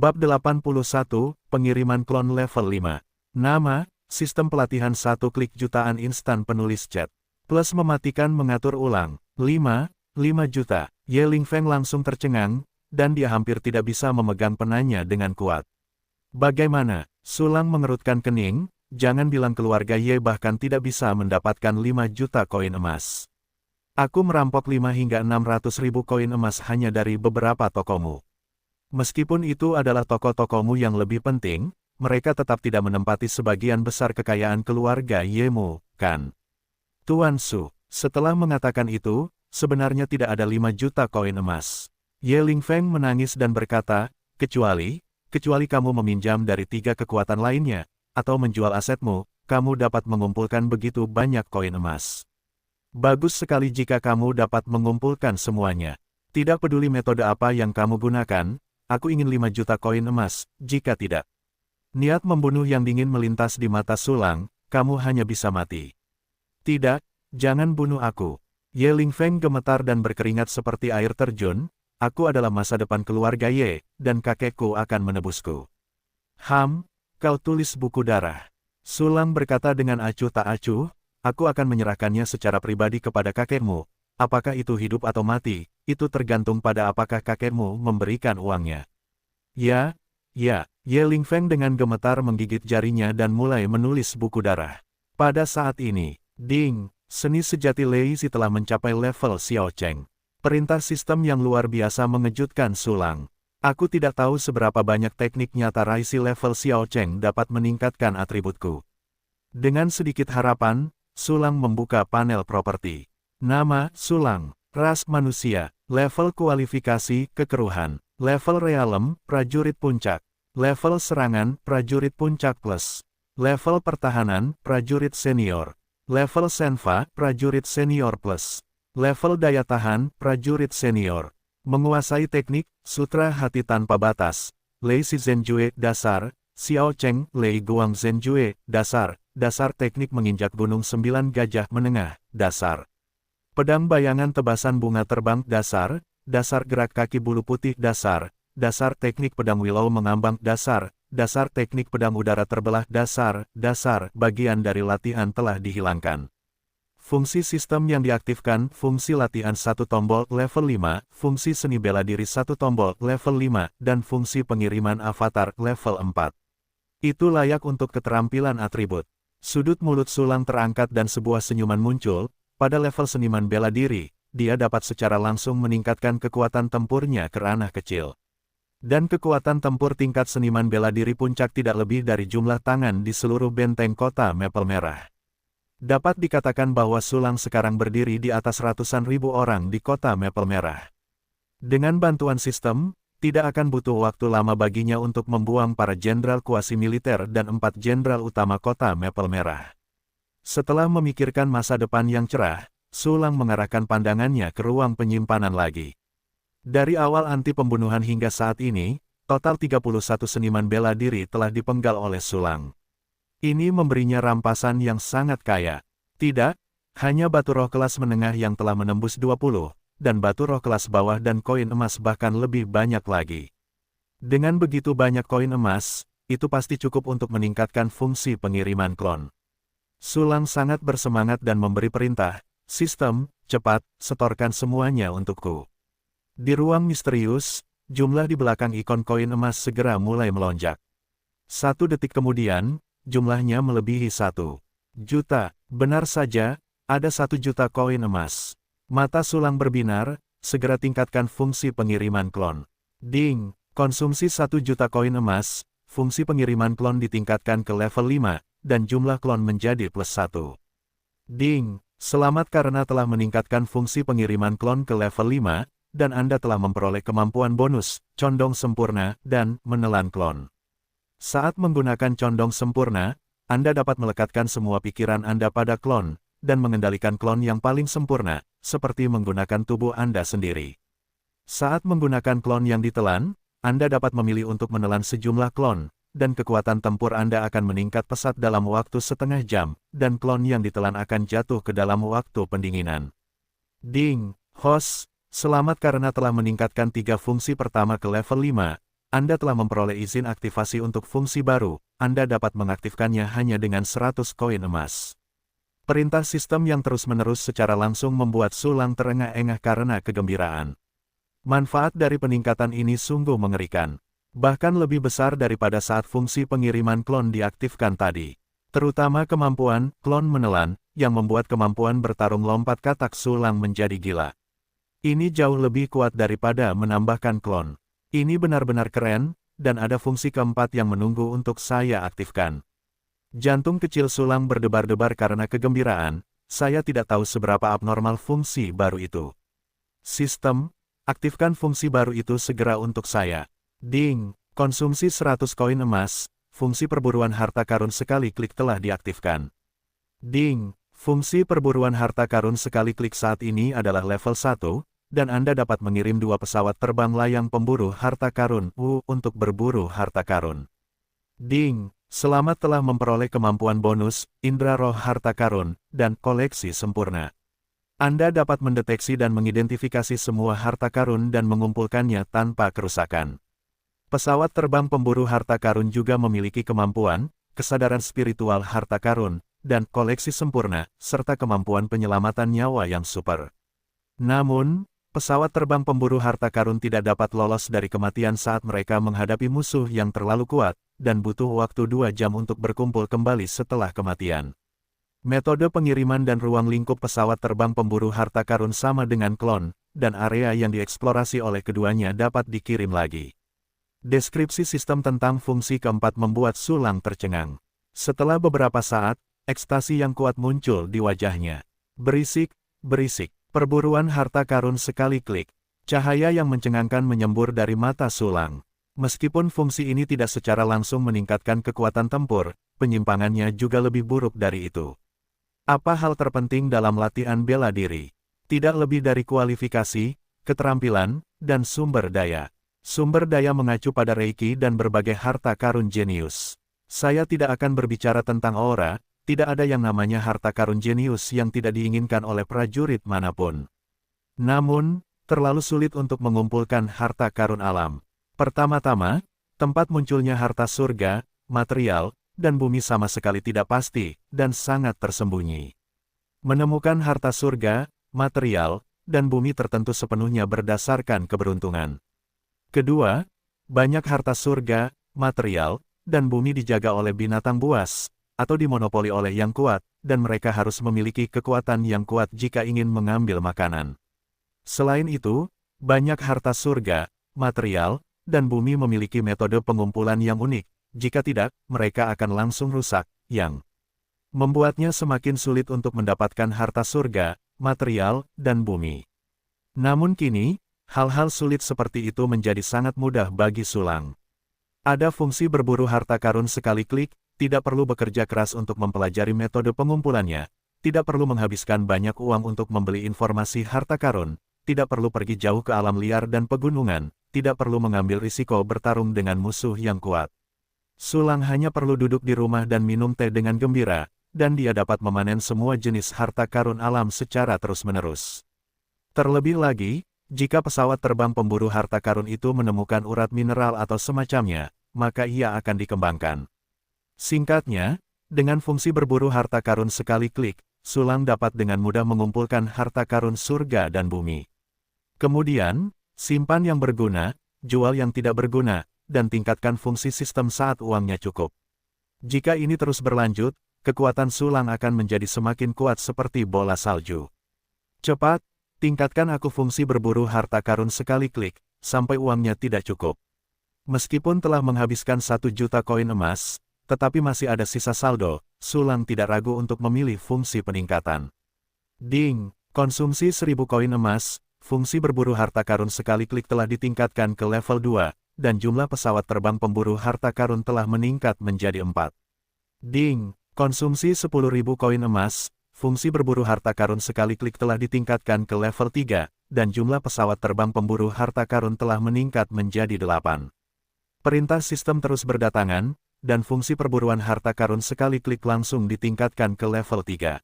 Bab 81, Pengiriman Klon Level 5. Nama, Sistem Pelatihan 1 Klik Jutaan Instan Penulis Chat. Plus mematikan mengatur ulang. 5 juta. Ye Lingfeng langsung tercengang, dan dia hampir tidak bisa memegang penanya dengan kuat. Bagaimana? Sulang mengerutkan kening, jangan bilang keluarga Ye bahkan tidak bisa mendapatkan 5 juta koin emas. Aku merampok 5 hingga 600 ribu koin emas hanya dari beberapa tokomu. Meskipun itu adalah toko-tokomu yang lebih penting, mereka tetap tidak menempati sebagian besar kekayaan keluarga Yemu, kan? Tuan Su, setelah mengatakan itu, sebenarnya tidak ada 5 juta koin emas. Ye Lingfeng menangis dan berkata, kecuali kamu meminjam dari 3 kekuatan lainnya, atau menjual asetmu, kamu dapat mengumpulkan begitu banyak koin emas. Bagus sekali jika kamu dapat mengumpulkan semuanya. Tidak peduli metode apa yang kamu gunakan, aku ingin 5 juta koin emas, jika tidak. Niat membunuh yang dingin melintas di mata Sulang, kamu hanya bisa mati. Tidak, jangan bunuh aku. Ye Lingfeng gemetar dan berkeringat seperti air terjun, aku adalah masa depan keluarga Ye, dan kakekku akan menebusku. Kau tulis buku darah. Sulang berkata dengan acuh tak acuh, aku akan menyerahkannya secara pribadi kepada kakekmu. Apakah itu hidup atau mati, itu tergantung pada apakah kakekmu memberikan uangnya. Ya. Ye Lingfeng dengan gemetar menggigit jarinya dan mulai menulis buku darah. Pada saat ini, ding, seni sejati Lei Si telah mencapai level Xiao Cheng. Perintah sistem yang luar biasa mengejutkan Sulang. Aku tidak tahu seberapa banyak teknik nyata raisi level Xiao Cheng dapat meningkatkan atributku. Dengan sedikit harapan, Sulang membuka panel properti. Nama, Sulang. Ras manusia. Level kualifikasi, kekeruhan. Level realem, prajurit puncak. Level serangan, prajurit puncak plus. Level pertahanan, prajurit senior. Level senva, prajurit senior plus. Level daya tahan, prajurit senior. Menguasai teknik, sutra hati tanpa batas. Lei Si Zhenjue, dasar. Xiao Cheng, Lei Guang Zhenjue, dasar. Dasar teknik menginjak gunung 9 gajah menengah, dasar. Pedang bayangan tebasan bunga terbang, dasar. Dasar gerak kaki bulu putih, dasar. Dasar teknik pedang willow mengambang, dasar. Dasar teknik pedang udara terbelah, dasar. Dasar, bagian dari latihan telah dihilangkan. Fungsi sistem yang diaktifkan, fungsi latihan 1 tombol level 5, fungsi seni bela diri 1 tombol level 5, dan fungsi pengiriman avatar level 4. Itu layak untuk keterampilan atribut. Sudut mulut Sulang terangkat dan sebuah senyuman muncul. Pada level seniman bela diri, dia dapat secara langsung meningkatkan kekuatan tempurnya ke ranah kecil. Dan kekuatan tempur tingkat seniman bela diri puncak tidak lebih dari jumlah tangan di seluruh benteng kota Maple Merah. Dapat dikatakan bahwa Sulang sekarang berdiri di atas ratusan ribu orang di kota Maple Merah. Dengan bantuan sistem, tidak akan butuh waktu lama baginya untuk membuang para jenderal kuasi militer dan 4 jenderal utama kota Maple Merah. Setelah memikirkan masa depan yang cerah, Sulang mengarahkan pandangannya ke ruang penyimpanan lagi. Dari awal anti pembunuhan hingga saat ini, total 31 seniman bela diri telah dipenggal oleh Sulang. Ini memberinya rampasan yang sangat kaya. Tidak, hanya batu roh kelas menengah yang telah menembus 20, dan batu roh kelas bawah dan koin emas bahkan lebih banyak lagi. Dengan begitu banyak koin emas, itu pasti cukup untuk meningkatkan fungsi pengiriman klon. Sulang sangat bersemangat dan memberi perintah, sistem, cepat, setorkan semuanya untukku. Di ruang misterius, jumlah di belakang ikon koin emas segera mulai melonjak. 1 detik kemudian, jumlahnya melebihi 1 juta. Benar saja, ada 1 juta koin emas. Mata Sulang berbinar, segera tingkatkan fungsi pengiriman klon. Ding, konsumsi 1 juta koin emas, fungsi pengiriman klon ditingkatkan ke level 5, dan jumlah klon menjadi plus 1. Ding, selamat karena telah meningkatkan fungsi pengiriman klon ke level 5, dan Anda telah memperoleh kemampuan bonus, condong sempurna, dan menelan klon. Saat menggunakan condong sempurna, Anda dapat melekatkan semua pikiran Anda pada klon, dan mengendalikan klon yang paling sempurna, seperti menggunakan tubuh Anda sendiri. Saat menggunakan klon yang ditelan, Anda dapat memilih untuk menelan sejumlah klon, dan kekuatan tempur Anda akan meningkat pesat dalam waktu setengah jam, dan klon yang ditelan akan jatuh ke dalam waktu pendinginan. Ding, host, selamat karena telah meningkatkan 3 fungsi pertama ke level 5, Anda telah memperoleh izin aktivasi untuk fungsi baru, Anda dapat mengaktifkannya hanya dengan 100 koin emas. Perintah sistem yang terus-menerus secara langsung membuat Sulang terengah-engah karena kegembiraan. Manfaat dari peningkatan ini sungguh mengerikan. Bahkan lebih besar daripada saat fungsi pengiriman klon diaktifkan tadi. Terutama kemampuan klon menelan, yang membuat kemampuan bertarung lompat katak Sulang menjadi gila. Ini jauh lebih kuat daripada menambahkan klon. Ini benar-benar keren, dan ada fungsi keempat yang menunggu untuk saya aktifkan. Jantung kecil Sulang berdebar-debar karena kegembiraan, saya tidak tahu seberapa abnormal fungsi baru itu. Sistem, aktifkan fungsi baru itu segera untuk saya. Ding, konsumsi 100 koin emas, fungsi perburuan harta karun sekali klik telah diaktifkan. Ding, fungsi perburuan harta karun sekali klik saat ini adalah level 1, dan Anda dapat mengirim 2 pesawat terbang layang pemburu harta karun untuk berburu harta karun. Ding, selamat telah memperoleh kemampuan bonus, indra roh harta karun, dan koleksi sempurna. Anda dapat mendeteksi dan mengidentifikasi semua harta karun dan mengumpulkannya tanpa kerusakan. Pesawat terbang pemburu harta karun juga memiliki kemampuan, kesadaran spiritual harta karun, dan koleksi sempurna, serta kemampuan penyelamatan nyawa yang super. Namun, pesawat terbang pemburu harta karun tidak dapat lolos dari kematian saat mereka menghadapi musuh yang terlalu kuat, dan butuh waktu 2 jam untuk berkumpul kembali setelah kematian. Metode pengiriman dan ruang lingkup pesawat terbang pemburu harta karun sama dengan klon, dan area yang dieksplorasi oleh keduanya dapat dikirim lagi. Deskripsi sistem tentang fungsi keempat membuat Sulang tercengang. Setelah beberapa saat, ekstasi yang kuat muncul di wajahnya. Berisik, berisik. Perburuan harta karun sekali klik. Cahaya yang mencengangkan menyembur dari mata Sulang. Meskipun fungsi ini tidak secara langsung meningkatkan kekuatan tempur, penyimpangannya juga lebih buruk dari itu. Apa hal terpenting dalam latihan bela diri? Tidak lebih dari kualifikasi, keterampilan, dan sumber daya. Sumber daya mengacu pada Reiki dan berbagai harta karun jenius. Saya tidak akan berbicara tentang aura. Tidak ada yang namanya harta karun jenius yang tidak diinginkan oleh prajurit manapun. Namun, terlalu sulit untuk mengumpulkan harta karun alam. Pertama-tama, tempat munculnya harta surga, material, dan bumi sama sekali tidak pasti, dan sangat tersembunyi. Menemukan harta surga, material, dan bumi tertentu sepenuhnya berdasarkan keberuntungan. Kedua, banyak harta surga, material, dan bumi dijaga oleh binatang buas, atau dimonopoli oleh yang kuat, dan mereka harus memiliki kekuatan yang kuat jika ingin mengambil makanan. Selain itu, banyak harta surga, material, dan bumi memiliki metode pengumpulan yang unik, jika tidak, mereka akan langsung rusak, yang membuatnya semakin sulit untuk mendapatkan harta surga, material, dan bumi. Namun kini, hal-hal sulit seperti itu menjadi sangat mudah bagi Sulang. Ada fungsi berburu harta karun sekali klik, tidak perlu bekerja keras untuk mempelajari metode pengumpulannya, tidak perlu menghabiskan banyak uang untuk membeli informasi harta karun, tidak perlu pergi jauh ke alam liar dan pegunungan, tidak perlu mengambil risiko bertarung dengan musuh yang kuat. Sulang hanya perlu duduk di rumah dan minum teh dengan gembira, dan dia dapat memanen semua jenis harta karun alam secara terus-menerus. Terlebih lagi, jika pesawat terbang pemburu harta karun itu menemukan urat mineral atau semacamnya, maka ia akan dikembangkan. Singkatnya, dengan fungsi berburu harta karun sekali klik, Sulang dapat dengan mudah mengumpulkan harta karun surga dan bumi. Kemudian, simpan yang berguna, jual yang tidak berguna, dan tingkatkan fungsi sistem saat uangnya cukup. Jika ini terus berlanjut, kekuatan Sulang akan menjadi semakin kuat seperti bola salju. Cepat, tingkatkan aku fungsi berburu harta karun sekali klik, sampai uangnya tidak cukup. Meskipun telah menghabiskan 1 juta koin emas, tetapi masih ada sisa saldo, Sulang tidak ragu untuk memilih fungsi peningkatan. Ding, konsumsi 1000 koin emas, fungsi berburu harta karun sekali klik telah ditingkatkan ke level 2, dan jumlah pesawat terbang pemburu harta karun telah meningkat menjadi 4. Ding, konsumsi 10.000 koin emas, fungsi berburu harta karun sekali klik telah ditingkatkan ke level 3, dan jumlah pesawat terbang pemburu harta karun telah meningkat menjadi 8. Perintah sistem terus berdatangan, dan fungsi perburuan harta karun sekali klik langsung ditingkatkan ke level 3.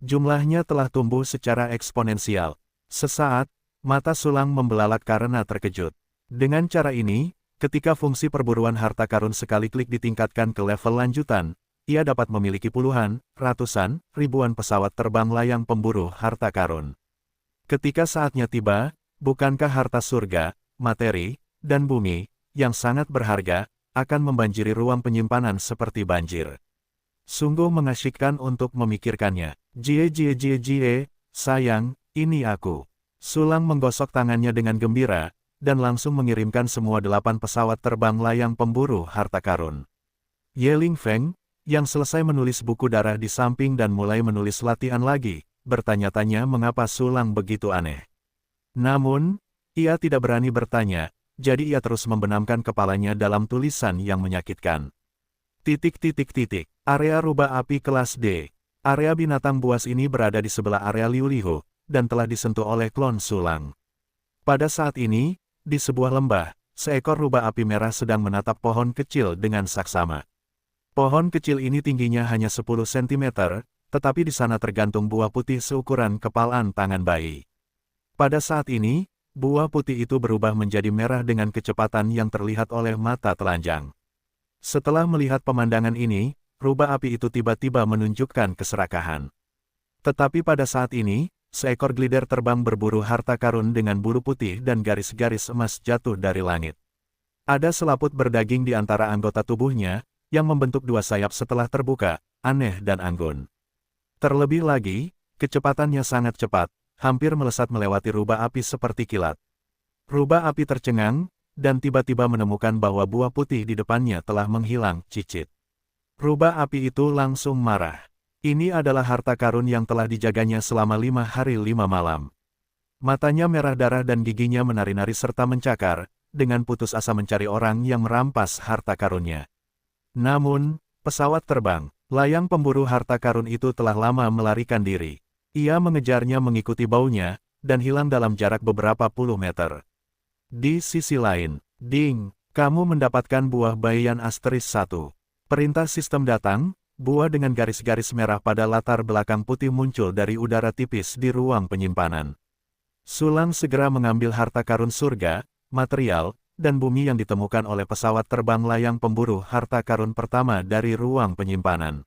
Jumlahnya telah tumbuh secara eksponensial. Sesaat, mata Sulang membelalak karena terkejut. Dengan cara ini, Ketika fungsi perburuan harta karun sekali klik ditingkatkan ke level lanjutan, ia dapat memiliki puluhan, ratusan, ribuan pesawat terbang layang pemburu harta karun. Ketika saatnya tiba, bukankah harta surga, materi, dan bumi, yang sangat berharga, akan membanjiri ruang penyimpanan seperti banjir. Sungguh mengasyikkan untuk memikirkannya. Jie, sayang, ini aku. Sulang menggosok tangannya dengan gembira, dan langsung mengirimkan semua 8 pesawat terbang layang pemburu harta karun. Ye Lingfeng, yang selesai menulis buku darah di samping dan mulai menulis latihan lagi, bertanya-tanya mengapa Sulang begitu aneh. Namun, ia tidak berani bertanya, jadi ia terus membenamkan kepalanya dalam tulisan yang menyakitkan. Area rubah api kelas D. Area binatang buas ini berada di sebelah area Liu Lihu, dan telah disentuh oleh klon Sulang. Pada saat ini, di sebuah lembah, seekor rubah api merah sedang menatap pohon kecil dengan saksama. Pohon kecil ini tingginya hanya 10 cm, tetapi di sana tergantung buah putih seukuran kepalan tangan bayi. Pada saat ini, buah putih itu berubah menjadi merah dengan kecepatan yang terlihat oleh mata telanjang. Setelah melihat pemandangan ini, rubah api itu tiba-tiba menunjukkan keserakahan. Tetapi pada saat ini, seekor glider terbang berburu harta karun dengan bulu putih dan garis-garis emas jatuh dari langit. Ada selaput berdaging di antara anggota tubuhnya, yang membentuk 2 sayap setelah terbuka, aneh dan anggun. Terlebih lagi, kecepatannya sangat cepat, hampir melesat melewati rubah api seperti kilat. Rubah api tercengang, dan tiba-tiba menemukan bahwa buah putih di depannya telah menghilang, cicit. Rubah api itu langsung marah. Ini adalah harta karun yang telah dijaganya selama 5 hari 5 malam. Matanya merah darah dan giginya menari-nari serta mencakar, dengan putus asa mencari orang yang merampas harta karunnya. Namun, pesawat terbang, layang pemburu harta karun itu telah lama melarikan diri. Ia mengejarnya mengikuti baunya, dan hilang dalam jarak beberapa puluh meter. Di sisi lain, ding, kamu mendapatkan buah bayan asteris 1. Perintah sistem datang, buah dengan garis-garis merah pada latar belakang putih muncul dari udara tipis di ruang penyimpanan. Sulang segera mengambil harta karun surga, material, dan bumi yang ditemukan oleh pesawat terbang layang pemburu harta karun pertama dari ruang penyimpanan.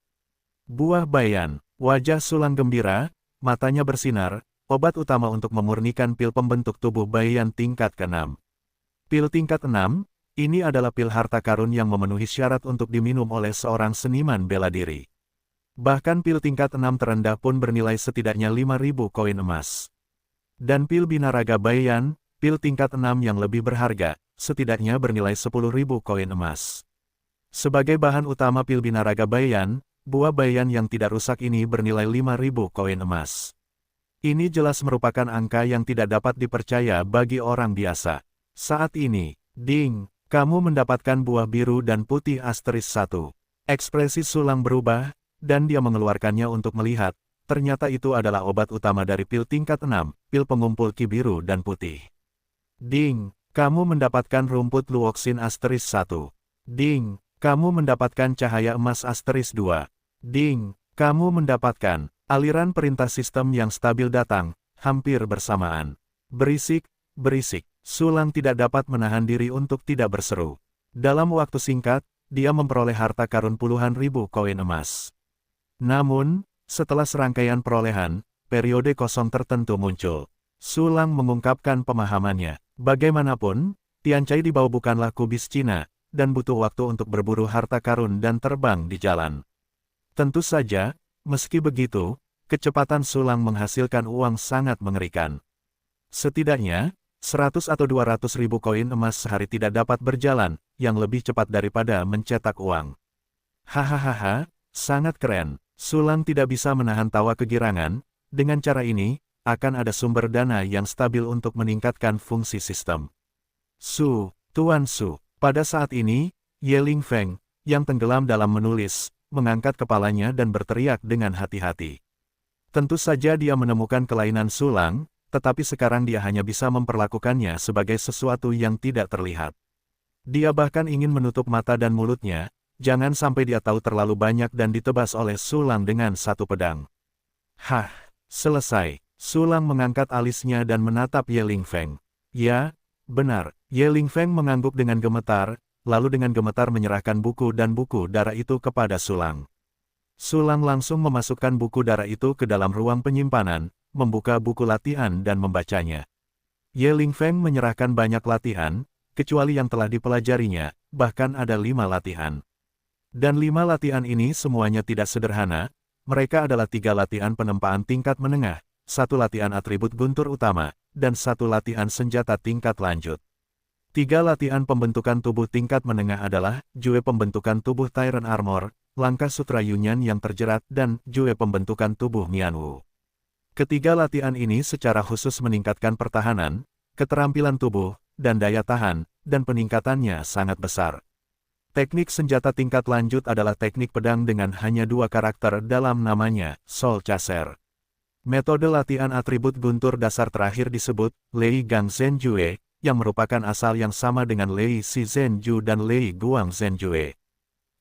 Buah bayan, wajah Sulang gembira, matanya bersinar, obat utama untuk memurnikan pil pembentuk tubuh bayan tingkat ke-6. Pil tingkat 6, ini adalah pil harta karun yang memenuhi syarat untuk diminum oleh seorang seniman bela diri. Bahkan pil tingkat 6 terendah pun bernilai setidaknya 5.000 koin emas. Dan pil binaraga bayan, pil tingkat 6 yang lebih berharga, setidaknya bernilai 10.000 koin emas. Sebagai bahan utama pil binaraga bayan, buah bayan yang tidak rusak ini bernilai 5.000 koin emas. Ini jelas merupakan angka yang tidak dapat dipercaya bagi orang biasa. Saat ini, ding, kamu mendapatkan buah biru dan putih asteris 1. Ekspresi Sulang berubah, dan dia mengeluarkannya untuk melihat, ternyata itu adalah obat utama dari pil tingkat 6, pil pengumpul ki biru dan putih. Ding, kamu mendapatkan rumput luoksin asteris 1. Ding, kamu mendapatkan cahaya emas asteris 2. Ding, kamu mendapatkan aliran perintah sistem yang stabil datang, hampir bersamaan. Berisik, berisik. Sulang tidak dapat menahan diri untuk tidak berseru. Dalam waktu singkat, dia memperoleh harta karun puluhan ribu koin emas. Namun, setelah serangkaian perolehan, periode kosong tertentu muncul. Sulang mengungkapkan pemahamannya. Bagaimanapun, Tianchai di bawah bukanlah kubis Cina, dan butuh waktu untuk berburu harta karun dan terbang di jalan. Tentu saja, meski begitu, kecepatan Sulang menghasilkan uang sangat mengerikan. Setidaknya, 100 atau 200 ribu koin emas sehari tidak dapat berjalan, yang lebih cepat daripada mencetak uang. Hahaha, sangat keren. Sulang tidak bisa menahan tawa kegirangan. Dengan cara ini, akan ada sumber dana yang stabil untuk meningkatkan fungsi sistem. Tuan Su. Pada saat ini, Ye Lingfeng, yang tenggelam dalam menulis, mengangkat kepalanya dan berteriak dengan hati-hati. Tentu saja dia menemukan kelainan Sulang, tetapi sekarang dia hanya bisa memperlakukannya sebagai sesuatu yang tidak terlihat. Dia bahkan ingin menutup mata dan mulutnya, jangan sampai dia tahu terlalu banyak dan ditebas oleh Sulang dengan satu pedang. Hah, selesai. Sulang mengangkat alisnya dan menatap Ye Lingfeng. Ya, benar, Ye Lingfeng mengangguk dengan gemetar, lalu dengan gemetar menyerahkan buku dan buku darah itu kepada Sulang. Sulang langsung memasukkan buku darah itu ke dalam ruang penyimpanan, membuka buku latihan dan membacanya. Ye Lingfeng menyerahkan banyak latihan, kecuali yang telah dipelajarinya, bahkan ada 5 latihan. Dan 5 latihan ini semuanya tidak sederhana, mereka adalah 3 latihan penempaan tingkat menengah, 1 latihan atribut guntur utama, dan 1 latihan senjata tingkat lanjut. 3 latihan pembentukan tubuh tingkat menengah adalah, Jue pembentukan tubuh Tyrant Armor, Langkah Sutra Yunyan yang terjerat, dan Jue pembentukan tubuh Mianwu. Ketiga latihan ini secara khusus meningkatkan pertahanan, keterampilan tubuh, dan daya tahan, dan peningkatannya sangat besar. Teknik senjata tingkat lanjut adalah teknik pedang dengan hanya 2 karakter dalam namanya, Soul Chaser. Metode latihan atribut guntur dasar terakhir disebut, Lei Gang Zhenjue, yang merupakan asal yang sama dengan Lei Si Zhenju dan Lei Guang Zhenjue.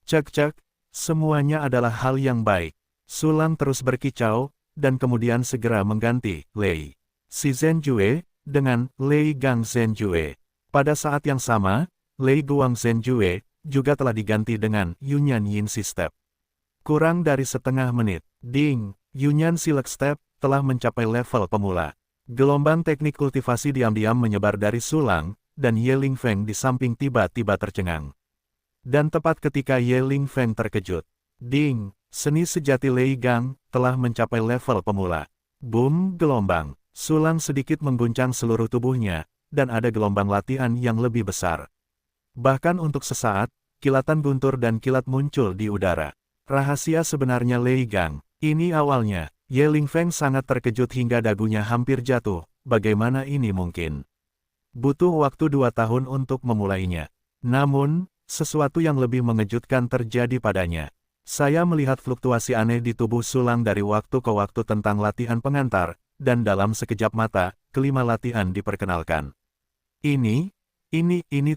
Cek-cek, semuanya adalah hal yang baik. Sulang terus berkicau, dan kemudian segera mengganti Lei Si Zhenjue dengan Lei Gang Zhenjue. Pada saat yang sama, Lei Guang Zhenjue juga telah diganti dengan Yunyan Yin Si Step. Kurang dari setengah menit, ding, Yunyan Silek Step telah mencapai level pemula. Gelombang teknik kultivasi diam-diam menyebar dari Sulang, dan Ye Lingfeng di samping tiba-tiba tercengang. Dan tepat ketika Ye Lingfeng terkejut, ding, seni sejati Lei Gang telah mencapai level pemula. Boom, gelombang. Sulang sedikit mengguncang seluruh tubuhnya, dan ada gelombang latihan yang lebih besar. Bahkan untuk sesaat, kilatan guntur dan kilat muncul di udara. Rahasia sebenarnya Lei Gang. Ini awalnya, Ye Lingfeng sangat terkejut hingga dagunya hampir jatuh. Bagaimana ini mungkin? Butuh waktu 2 tahun untuk memulainya. Namun, sesuatu yang lebih mengejutkan terjadi padanya. Saya melihat fluktuasi aneh di tubuh Sulang dari waktu ke waktu tentang latihan pengantar, dan dalam sekejap mata, kelima latihan diperkenalkan. Ini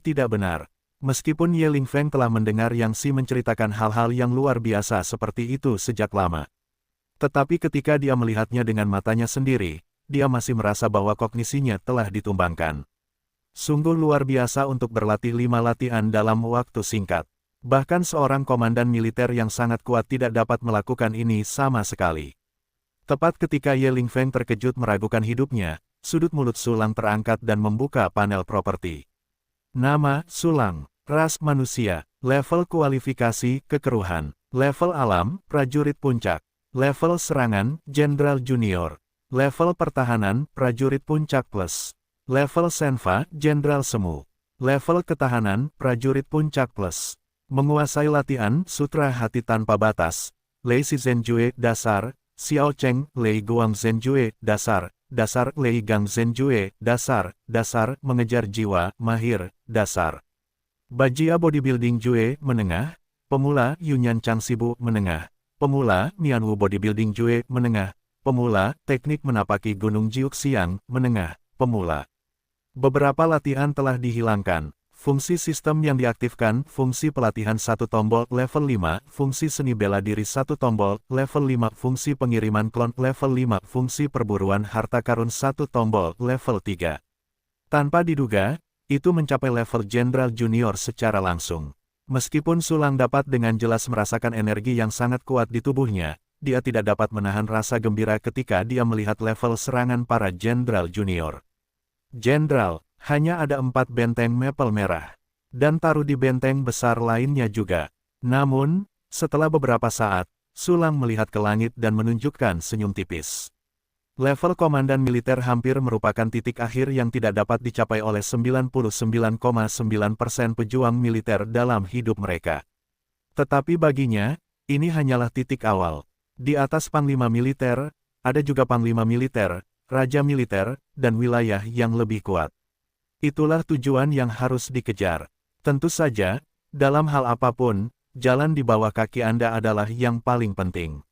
tidak benar. Meskipun Ye Lingfeng telah mendengar Yang Si menceritakan hal-hal yang luar biasa seperti itu sejak lama. Tetapi ketika dia melihatnya dengan matanya sendiri, dia masih merasa bahwa kognisinya telah ditumbangkan. Sungguh luar biasa untuk berlatih 5 latihan dalam waktu singkat. Bahkan seorang komandan militer yang sangat kuat tidak dapat melakukan ini sama sekali. Tepat ketika Ye Lingfeng terkejut meragukan hidupnya, sudut mulut Sulang terangkat dan membuka panel properti. Nama, Sulang. Ras manusia. Level kualifikasi, kekeruhan. Level alam, prajurit puncak. Level serangan, Jenderal Junior. Level pertahanan, prajurit puncak plus. Level senva, Jenderal Semu. Level ketahanan, prajurit puncak plus. Menguasai latihan, Sutra Hati Tanpa Batas. Lei Si Zhenjue, dasar. Xiao Cheng, Lei Guang Zhenjue, dasar. Dasar, Lei Gang Zhenjue, dasar. Dasar, mengejar jiwa, mahir, dasar. Bajia Bodybuilding Jue, menengah. Pemula, Yunyan Changsibu, menengah. Pemula, Mianwu Bodybuilding Jue, menengah. Pemula, teknik menapaki Gunung Jiuxiang, menengah. Pemula. Beberapa latihan telah dihilangkan. Fungsi sistem yang diaktifkan, fungsi pelatihan 1 tombol level 5, fungsi seni bela diri 1 tombol level 5, fungsi pengiriman klon level 5, fungsi perburuan harta karun 1 tombol level 3. Tanpa diduga, itu mencapai level Jenderal Junior secara langsung. Meskipun Sulang dapat dengan jelas merasakan energi yang sangat kuat di tubuhnya, dia tidak dapat menahan rasa gembira ketika dia melihat level serangan para Jenderal Junior. Jenderal, hanya ada 4 benteng maple merah. Dan taruh di benteng besar lainnya juga. Namun, setelah beberapa saat, Sulang melihat ke langit dan menunjukkan senyum tipis. Level komandan militer hampir merupakan titik akhir yang tidak dapat dicapai oleh 99,9% pejuang militer dalam hidup mereka. Tetapi baginya, ini hanyalah titik awal. Di atas panglima militer, ada juga panglima militer, raja militer, dan wilayah yang lebih kuat. Itulah tujuan yang harus dikejar. Tentu saja, dalam hal apapun, jalan di bawah kaki Anda adalah yang paling penting.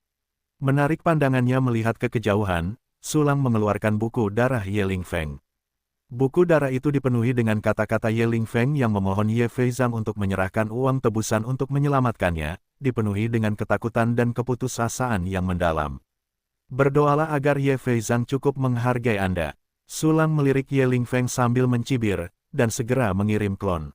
Menarik pandangannya melihat ke kejauhan, Sulang mengeluarkan buku darah Ye Lingfeng. Buku darah itu dipenuhi dengan kata-kata Ye Lingfeng yang memohon Ye Feizang untuk menyerahkan uang tebusan untuk menyelamatkannya, dipenuhi dengan ketakutan dan keputusasaan yang mendalam. Berdoalah agar Ye Feizang cukup menghargai Anda. Sulang melirik Ye Lingfeng sambil mencibir, dan segera mengirim klon.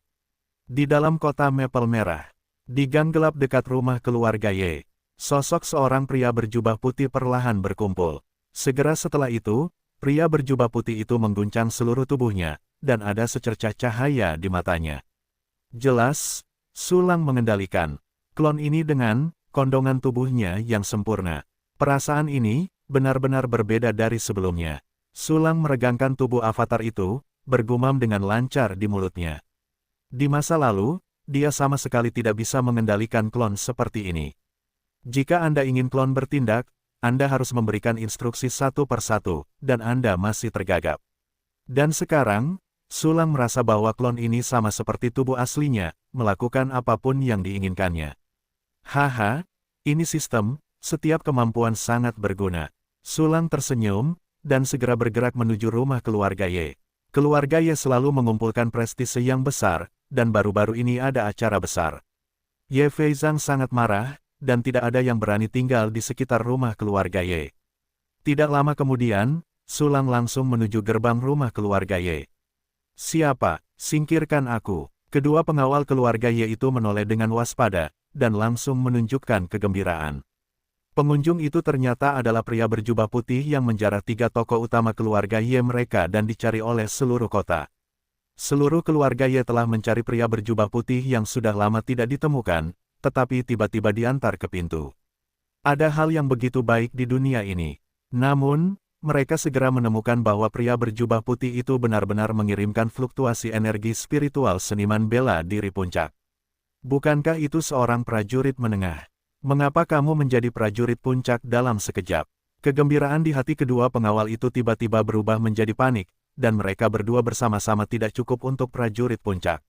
Di dalam kota Maple Merah, di gang gelap dekat rumah keluarga Ye, sosok seorang pria berjubah putih perlahan berkumpul. Segera setelah itu, pria berjubah putih itu mengguncang seluruh tubuhnya, dan ada secercah cahaya di matanya. Jelas, Sulang mengendalikan klon ini dengan kondongan tubuhnya yang sempurna. Perasaan ini benar-benar berbeda dari sebelumnya. Sulang meregangkan tubuh avatar itu, bergumam dengan lancar di mulutnya. Di masa lalu, dia sama sekali tidak bisa mengendalikan klon seperti ini. Jika Anda ingin klon bertindak, Anda harus memberikan instruksi satu persatu, dan Anda masih tergagap. Dan sekarang, Sulang merasa bahwa klon ini sama seperti tubuh aslinya, melakukan apapun yang diinginkannya. Haha, ini sistem, setiap kemampuan sangat berguna. Sulang tersenyum, dan segera bergerak menuju rumah keluarga Ye. Keluarga Ye selalu mengumpulkan prestise yang besar, dan baru-baru ini ada acara besar. Ye Feizang sangat marah, dan tidak ada yang berani tinggal di sekitar rumah keluarga Ye. Tidak lama kemudian, Sulang langsung menuju gerbang rumah keluarga Ye. Siapa? Singkirkan aku. Kedua pengawal keluarga Ye itu menoleh dengan waspada, dan langsung menunjukkan kegembiraan. Pengunjung itu ternyata adalah pria berjubah putih yang menjarah tiga tokoh utama keluarga Ye mereka dan dicari oleh seluruh kota. Seluruh keluarga Ye telah mencari pria berjubah putih yang sudah lama tidak ditemukan, tetapi tiba-tiba diantar ke pintu. Ada hal yang begitu baik di dunia ini. Namun, mereka segera menemukan bahwa pria berjubah putih itu benar-benar mengirimkan fluktuasi energi spiritual seniman bela diri puncak. Bukankah itu seorang prajurit menengah? Mengapa kamu menjadi prajurit puncak dalam sekejap? Kegembiraan di hati kedua pengawal itu tiba-tiba berubah menjadi panik, dan mereka berdua bersama-sama tidak cukup untuk prajurit puncak.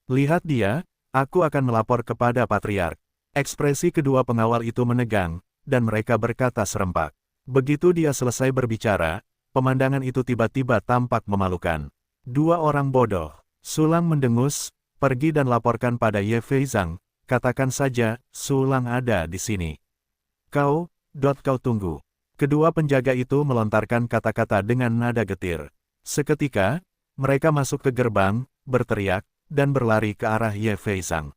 Lihat dia, aku akan melapor kepada Patriark. Ekspresi kedua pengawal itu menegang, dan mereka berkata serempak. Begitu dia selesai berbicara, pemandangan itu tiba-tiba tampak memalukan. Dua orang bodoh. Sulang mendengus, pergi dan laporkan pada Ye Feizang. Katakan saja, Sulang ada di sini. Kau tunggu. Kedua penjaga itu melontarkan kata-kata dengan nada getir. Seketika, mereka masuk ke gerbang, berteriak, dan berlari ke arah Ye Feizang.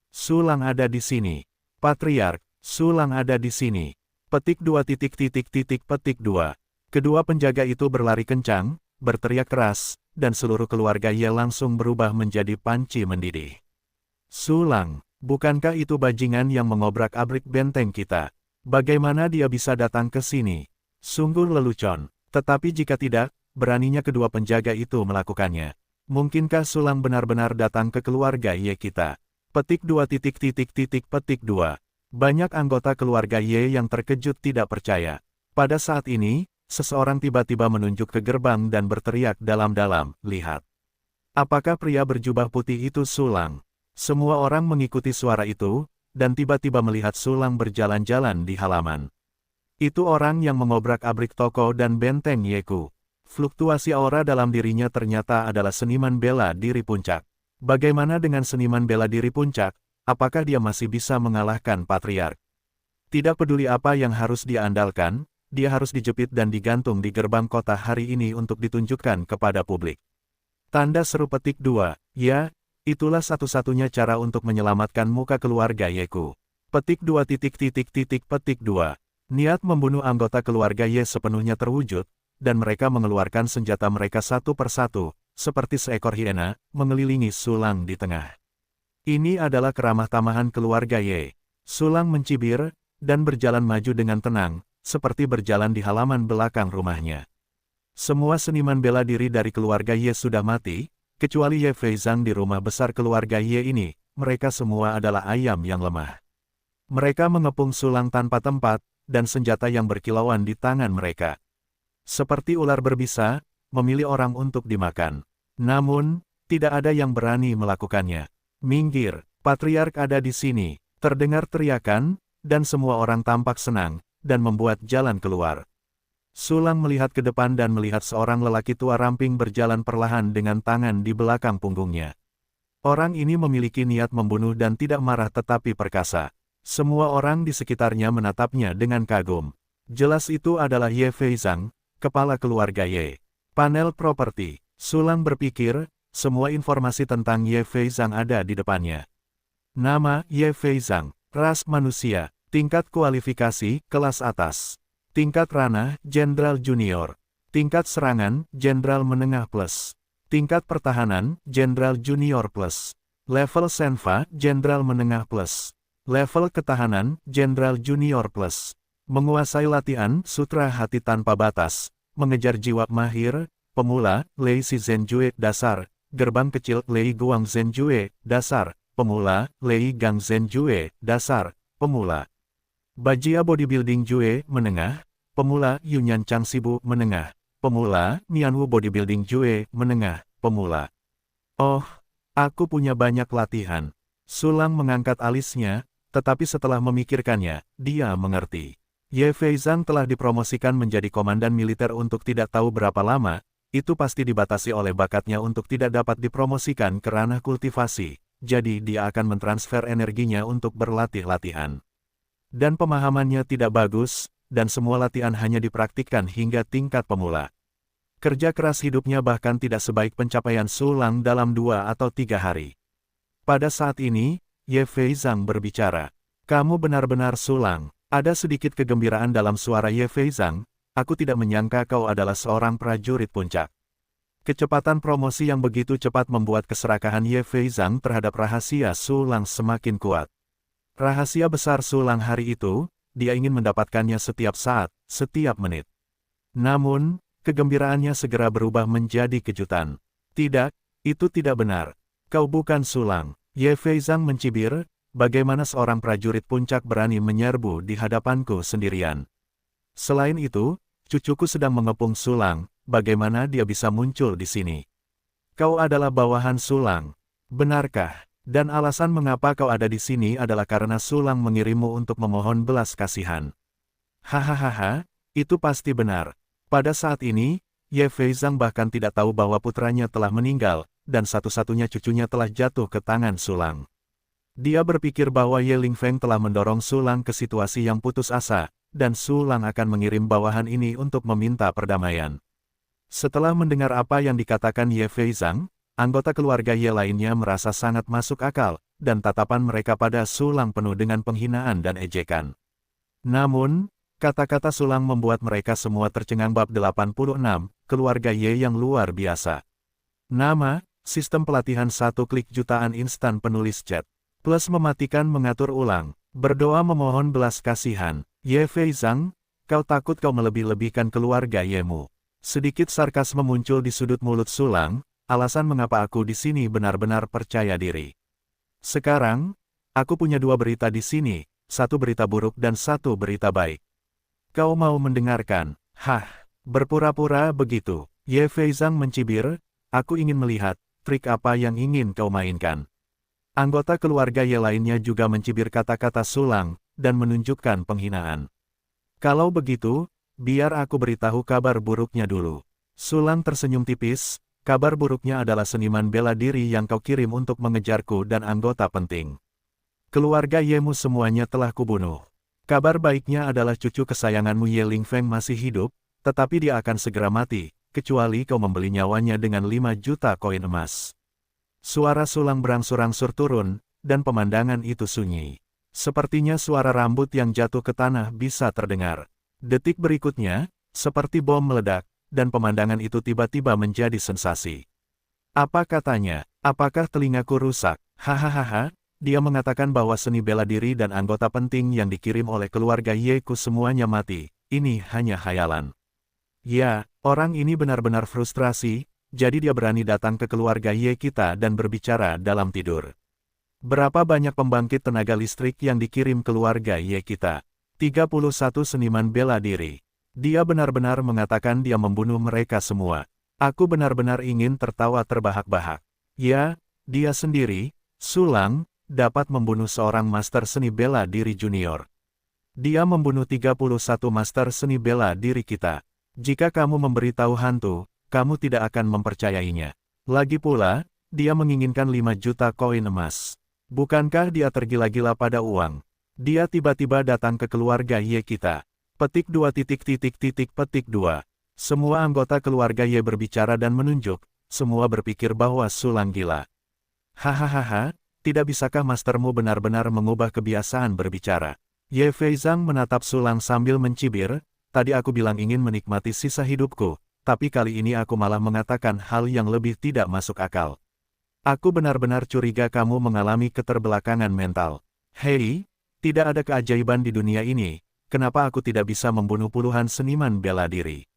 Sulang ada di sini. Patriark, Sulang ada di sini. Petik 2 petik 2. Kedua penjaga itu berlari kencang, berteriak keras, dan seluruh keluarga Ye langsung berubah menjadi panci mendidih. Sulang. Bukankah itu bajingan yang mengobrak-abrik benteng kita? Bagaimana dia bisa datang ke sini? Sungguh lelucon. Tetapi jika tidak, beraninya kedua penjaga itu melakukannya. Mungkinkah Sulang benar-benar datang ke keluarga Ye kita? Petik 2 petik 2. Banyak anggota keluarga Ye yang terkejut tidak percaya. Pada saat ini, seseorang tiba-tiba menunjuk ke gerbang dan berteriak dalam-dalam, lihat. Apakah pria berjubah putih itu Sulang? Semua orang mengikuti suara itu, dan tiba-tiba melihat Sulang berjalan-jalan di halaman. Itu orang yang mengobrak-abrik toko dan benteng Yeku. Fluktuasi aura dalam dirinya ternyata adalah seniman bela diri puncak. Bagaimana dengan seniman bela diri puncak? Apakah dia masih bisa mengalahkan Patriark? Tidak peduli apa yang harus dia andalkan, dia harus dijepit dan digantung di gerbang kota hari ini untuk ditunjukkan kepada publik. Tanda seru petik 2, ya. Itulah satu-satunya cara untuk menyelamatkan muka keluarga Yeku. Petik 2 petik 2. Niat membunuh anggota keluarga Ye sepenuhnya terwujud, dan mereka mengeluarkan senjata mereka satu persatu, seperti seekor hiena, mengelilingi Sulang di tengah. Ini adalah keramah tamahan keluarga Ye. Sulang mencibir, dan berjalan maju dengan tenang, seperti berjalan di halaman belakang rumahnya. Semua seniman bela diri dari keluarga Ye sudah mati, kecuali Ye Feizang di rumah besar keluarga Ye ini, mereka semua adalah ayam yang lemah. Mereka mengepung Sulang tanpa tempat, dan senjata yang berkilauan di tangan mereka. Seperti ular berbisa, memilih orang untuk dimakan. Namun, tidak ada yang berani melakukannya. Minggir, Patriark ada di sini, terdengar teriakan, dan semua orang tampak senang, dan membuat jalan keluar. Sulang melihat ke depan dan melihat seorang lelaki tua ramping berjalan perlahan dengan tangan di belakang punggungnya. Orang ini memiliki niat membunuh dan tidak marah tetapi perkasa. Semua orang di sekitarnya menatapnya dengan kagum. Jelas itu adalah Ye Feizang, kepala keluarga Ye. Panel properti. Sulang berpikir, semua informasi tentang Ye Feizang ada di depannya. Nama, Ye Feizang. Ras manusia. Tingkat kualifikasi, kelas atas. Tingkat ranah, Jenderal Junior. Tingkat serangan, Jenderal Menengah Plus. Tingkat pertahanan, Jenderal Junior Plus. Level Senfa, Jenderal Menengah Plus. Level ketahanan, Jenderal Junior Plus. Menguasai latihan, Sutra Hati Tanpa Batas. Mengejar jiwa mahir, pemula, Lei Si Zhenjue, dasar. Gerbang kecil, Lei Guang Zhenjue, dasar. Pemula, Lei Gang Zhenjue, dasar. Pemula. Bajia Bodybuilding Jue, menengah. Pemula, Yunyan Changxibu, menengah. Pemula, Nianwu Bodybuilding Jue, menengah. Pemula. Oh, aku punya banyak latihan. Sulang mengangkat alisnya, tetapi setelah memikirkannya, dia mengerti. Ye Feizang telah dipromosikan menjadi komandan militer untuk tidak tahu berapa lama, itu pasti dibatasi oleh bakatnya untuk tidak dapat dipromosikan ke ranah kultivasi, jadi dia akan mentransfer energinya untuk berlatih latihan. Dan pemahamannya tidak bagus, dan semua latihan hanya dipraktikkan hingga tingkat pemula. Kerja keras hidupnya bahkan tidak sebaik pencapaian Sulang dalam 2 atau 3 hari. Pada saat ini, Ye Feizang berbicara. Kamu benar-benar Sulang. Ada sedikit kegembiraan dalam suara Ye Feizang, aku tidak menyangka kau adalah seorang prajurit puncak. Kecepatan promosi yang begitu cepat membuat keserakahan Ye Feizang terhadap rahasia Sulang semakin kuat. Rahasia besar Sulang hari itu, dia ingin mendapatkannya setiap saat, setiap menit. Namun, kegembiraannya segera berubah menjadi kejutan. Tidak, itu tidak benar. Kau bukan Sulang. Ye Feizang mencibir, bagaimana seorang prajurit puncak berani menyerbu di hadapanku sendirian. Selain itu, cucuku sedang mengepung Sulang, bagaimana dia bisa muncul di sini? Kau adalah bawahan Sulang. Benarkah? Dan alasan mengapa kau ada di sini adalah karena Sulang mengirimmu untuk memohon belas kasihan. Hahaha, itu pasti benar. Pada saat ini, Ye Feizang bahkan tidak tahu bahwa putranya telah meninggal, dan satu-satunya cucunya telah jatuh ke tangan Sulang. Dia berpikir bahwa Ye Lingfeng telah mendorong Sulang ke situasi yang putus asa, dan Sulang akan mengirim bawahan ini untuk meminta perdamaian. Setelah mendengar apa yang dikatakan Ye Feizang, anggota keluarga Ye lainnya merasa sangat masuk akal, dan tatapan mereka pada Sulang penuh dengan penghinaan dan ejekan. Namun, kata-kata Sulang membuat mereka semua tercengang. Bab 86, Keluarga Ye yang luar biasa. Nama, sistem pelatihan 1 klik jutaan instan penulis chat. Plus mematikan mengatur ulang, berdoa memohon belas kasihan. Ye Feizang, kau takut kau melebih-lebihkan keluarga Yemu. Sedikit sarkasme muncul di sudut mulut Sulang, alasan mengapa aku di sini benar-benar percaya diri. Sekarang, aku punya 2 berita di sini, 1 berita buruk dan 1 berita baik. Kau mau mendengarkan? Hah, berpura-pura begitu. Ye Feizang mencibir, aku ingin melihat, trik apa yang ingin kau mainkan. Anggota keluarga Ye lainnya juga mencibir kata-kata Sulang, dan menunjukkan penghinaan. Kalau begitu, biar aku beritahu kabar buruknya dulu. Sulang tersenyum tipis, kabar buruknya adalah seniman bela diri yang kau kirim untuk mengejarku dan anggota penting. Keluarga Yemu semuanya telah kubunuh. Kabar baiknya adalah cucu kesayanganmu Ye Lingfeng masih hidup, tetapi dia akan segera mati, kecuali kau membeli nyawanya dengan 5 juta koin emas. Suara Sulang berangsur-angsur turun, dan pemandangan itu sunyi. Sepertinya suara rambut yang jatuh ke tanah bisa terdengar. Detik berikutnya, seperti bom meledak, dan pemandangan itu tiba-tiba menjadi sensasi. Apa katanya? Apakah telingaku rusak? Hahaha, dia mengatakan bahwa seni bela diri dan anggota penting yang dikirim oleh keluarga Yeku semuanya mati. Ini hanya khayalan. Ya, orang ini benar-benar frustrasi, jadi dia berani datang ke keluarga Ye kita dan berbicara dalam tidur. Berapa banyak pembangkit tenaga listrik yang dikirim keluarga Ye kita? 31 seniman bela diri. Dia benar-benar mengatakan dia membunuh mereka semua. Aku benar-benar ingin tertawa terbahak-bahak. Ya, dia sendiri, Sulang, dapat membunuh seorang master seni bela diri junior. Dia membunuh 31 master seni bela diri kita. Jika kamu memberitahu hantu, kamu tidak akan mempercayainya. Lagi pula, dia menginginkan 5 juta koin emas. Bukankah dia tergila-gila pada uang? Dia tiba-tiba datang ke keluarga Ye kita. Petik 2 petik 2. Semua anggota keluarga Ye berbicara dan menunjuk, semua berpikir bahwa Sulang gila. Hahaha, tidak bisakah mastermu benar-benar mengubah kebiasaan berbicara? Ye Feizang menatap Sulang sambil mencibir, tadi aku bilang ingin menikmati sisa hidupku, tapi kali ini aku malah mengatakan hal yang lebih tidak masuk akal. Aku benar-benar curiga kamu mengalami keterbelakangan mental. Hei, tidak ada keajaiban di dunia ini, kenapa aku tidak bisa membunuh puluhan seniman bela diri?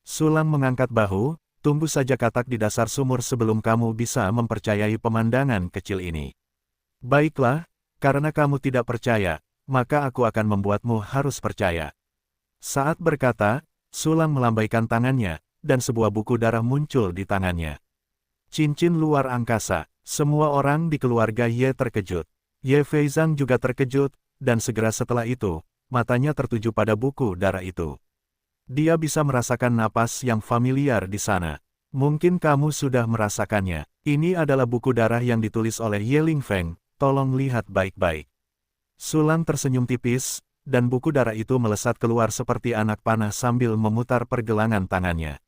Sulang mengangkat bahu, tunggu saja katak di dasar sumur sebelum kamu bisa mempercayai pemandangan kecil ini. Baiklah, karena kamu tidak percaya, maka aku akan membuatmu harus percaya. Saat berkata, Sulang melambaikan tangannya, dan sebuah buku darah muncul di tangannya. Cincin luar angkasa, semua orang di keluarga Ye terkejut. Ye Feizang juga terkejut, dan segera setelah itu, matanya tertuju pada buku darah itu. Dia bisa merasakan napas yang familiar di sana. Mungkin kamu sudah merasakannya. Ini adalah buku darah yang ditulis oleh Ye Lingfeng, tolong lihat baik-baik. Sulang tersenyum tipis, dan buku darah itu melesat keluar seperti anak panah sambil memutar pergelangan tangannya.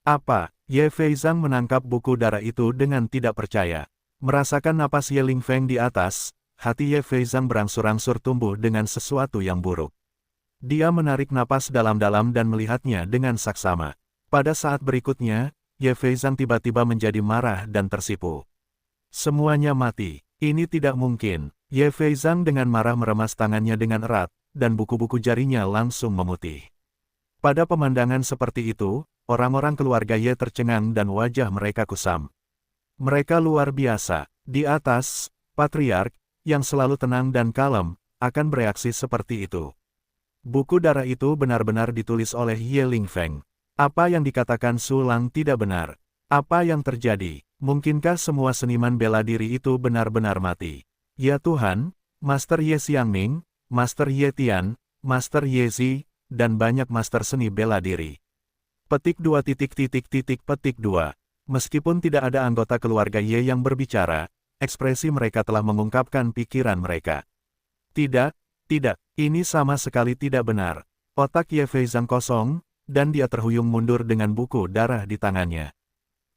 Apa? Ye Feizang menangkap buku darah itu dengan tidak percaya. Merasakan napas Ye Lingfeng di atas, hati Ye Feizang berangsur-angsur tumbuh dengan sesuatu yang buruk. Dia menarik napas dalam-dalam dan melihatnya dengan saksama. Pada saat berikutnya, Ye Feizang tiba-tiba menjadi marah dan tersipu. Semuanya mati. Ini tidak mungkin. Ye Feizang dengan marah meremas tangannya dengan erat, dan buku-buku jarinya langsung memutih. Pada pemandangan seperti itu, orang-orang keluarga Ye tercengang dan wajah mereka kusam. Mereka luar biasa. Di atas, Patriark, yang selalu tenang dan kalem, akan bereaksi seperti itu. Buku darah itu benar-benar ditulis oleh Ye Lingfeng. Apa yang dikatakan Sulang tidak benar. Apa yang terjadi? Mungkinkah semua seniman bela diri itu benar-benar mati? Ya Tuhan, Master Ye Xiangming, Master Ye Tian, Master Ye Zi, dan banyak master seni bela diri. Petik 2 petik 2. Meskipun tidak ada anggota keluarga Ye yang berbicara, ekspresi mereka telah mengungkapkan pikiran mereka. Tidak, ini sama sekali tidak benar. Otak Ye Feizang kosong, dan dia terhuyung mundur dengan buku darah di tangannya.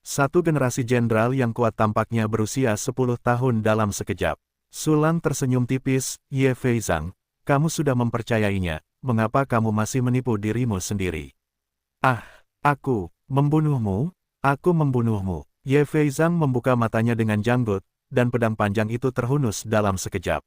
Satu generasi jenderal yang kuat tampaknya berusia 10 tahun dalam sekejap. Sulang tersenyum tipis, Ye Feizang, kamu sudah mempercayainya, mengapa kamu masih menipu dirimu sendiri? Ah, aku membunuhmu. Ye Feizang membuka matanya dengan janggut, dan pedang panjang itu terhunus dalam sekejap.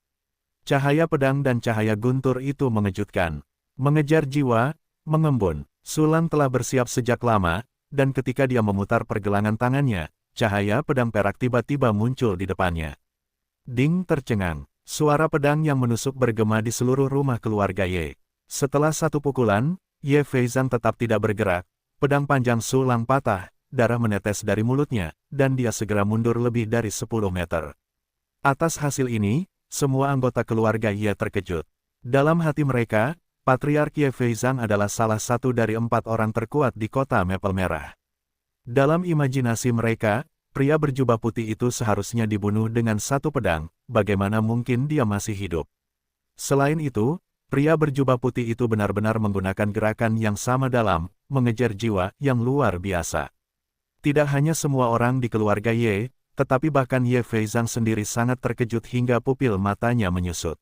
Cahaya pedang dan cahaya guntur itu mengejutkan. Mengejar jiwa, mengembun. Sulang telah bersiap sejak lama, dan ketika dia memutar pergelangan tangannya, cahaya pedang perak tiba-tiba muncul di depannya. Ding tercengang. Suara pedang yang menusuk bergema di seluruh rumah keluarga Ye. Setelah satu pukulan, Ye Feizang tetap tidak bergerak. Pedang panjang Sulang patah, darah menetes dari mulutnya, dan dia segera mundur lebih dari 10 meter. Atas hasil ini, semua anggota keluarga Ye terkejut. Dalam hati mereka, Patriark Ye Feizang adalah salah satu dari 4 orang terkuat di kota Maple Merah. Dalam imajinasi mereka, pria berjubah putih itu seharusnya dibunuh dengan satu pedang, bagaimana mungkin dia masih hidup. Selain itu, pria berjubah putih itu benar-benar menggunakan gerakan yang sama dalam mengejar jiwa yang luar biasa. Tidak hanya semua orang di keluarga Ye, tetapi bahkan Ye Feizang sendiri sangat terkejut hingga pupil matanya menyusut.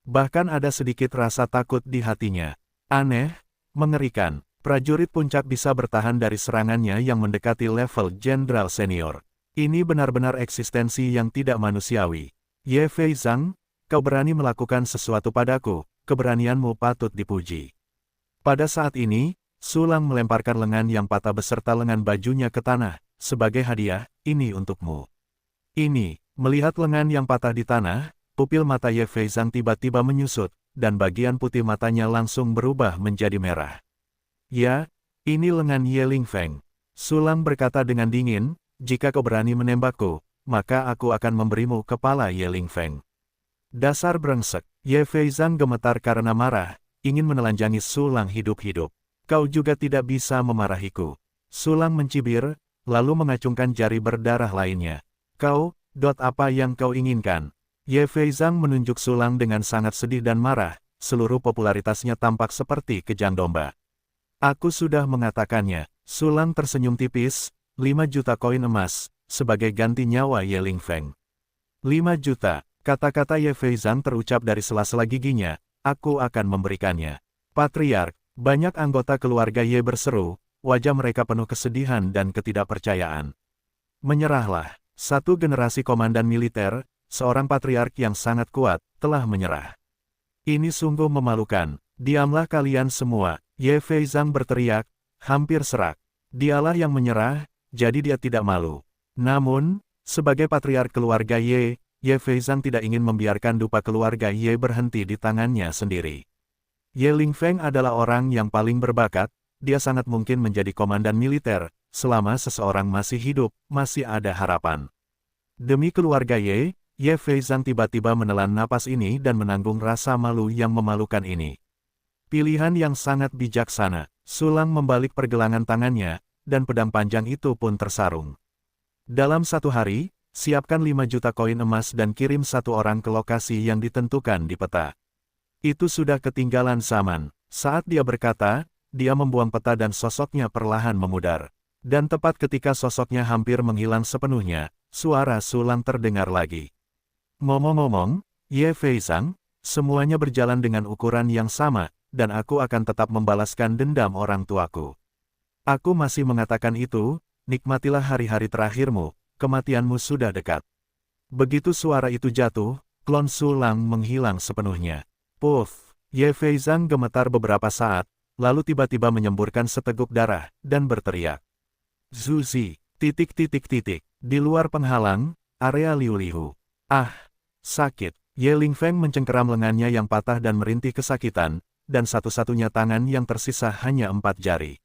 Bahkan ada sedikit rasa takut di hatinya. Aneh, mengerikan. Prajurit puncak bisa bertahan dari serangannya yang mendekati level jenderal senior. Ini benar-benar eksistensi yang tidak manusiawi. Ye Feizang, kau berani melakukan sesuatu padaku, keberanianmu patut dipuji. Pada saat ini, Sulang melemparkan lengan yang patah beserta lengan bajunya ke tanah, sebagai hadiah, ini untukmu. Ini, melihat lengan yang patah di tanah, pupil mata Ye Feizang tiba-tiba menyusut, dan bagian putih matanya langsung berubah menjadi merah. Ya, ini lengan Ye Lingfeng. Sulang berkata dengan dingin, jika kau berani menembakku, maka aku akan memberimu kepala Ye Lingfeng. Dasar brengsek. Ye Feizang gemetar karena marah, ingin menelanjangi Sulang hidup-hidup. Kau juga tidak bisa memarahiku. Sulang mencibir, lalu mengacungkan jari berdarah lainnya. Apa yang kau inginkan? Ye Feizang menunjuk Sulang dengan sangat sedih dan marah, seluruh popularitasnya tampak seperti kejang domba. Aku sudah mengatakannya. Sulang tersenyum tipis, 5 juta koin emas, sebagai ganti nyawa Ye Lingfeng. 5 juta, kata-kata Ye Feizang terucap dari sela-sela giginya, aku akan memberikannya. Patriark, banyak anggota keluarga Ye berseru, wajah mereka penuh kesedihan dan ketidakpercayaan. Menyerahlah, satu generasi komandan militer, seorang patriark yang sangat kuat, telah menyerah. Ini sungguh memalukan, diamlah kalian semua, Ye Feizang berteriak, hampir serak. Dialah yang menyerah, jadi dia tidak malu. Namun, sebagai patriark keluarga Ye Feizang tidak ingin membiarkan dupa keluarga Ye berhenti di tangannya sendiri. Ye Lingfeng adalah orang yang paling berbakat, dia sangat mungkin menjadi komandan militer, selama seseorang masih hidup, masih ada harapan. Demi keluarga Ye Feizang tiba-tiba menelan napas ini dan menanggung rasa malu yang memalukan ini. Pilihan yang sangat bijaksana. Sulang membalik pergelangan tangannya, dan pedang panjang itu pun tersarung. Dalam satu hari, siapkan 5 juta koin emas dan kirim satu orang ke lokasi yang ditentukan di peta. Itu sudah ketinggalan zaman. Saat dia berkata, dia membuang peta dan sosoknya perlahan memudar. Dan tepat ketika sosoknya hampir menghilang sepenuhnya, suara Sulang terdengar lagi. Ngomong-ngomong, Ye Feizang, semuanya berjalan dengan ukuran yang sama, dan aku akan tetap membalaskan dendam orang tuaku. Aku masih mengatakan itu, nikmatilah hari-hari terakhirmu, kematianmu sudah dekat. Begitu suara itu jatuh, klon Sulang menghilang sepenuhnya. Puff, Ye Feizang gemetar beberapa saat, lalu tiba-tiba menyemburkan seteguk darah, dan berteriak. Zuzi, ... Di luar penghalang, area Liu-Lihu. Ah, sakit. Ye Lingfeng mencengkeram lengannya yang patah dan merintih kesakitan, dan satu-satunya tangan yang tersisa hanya 4 jari.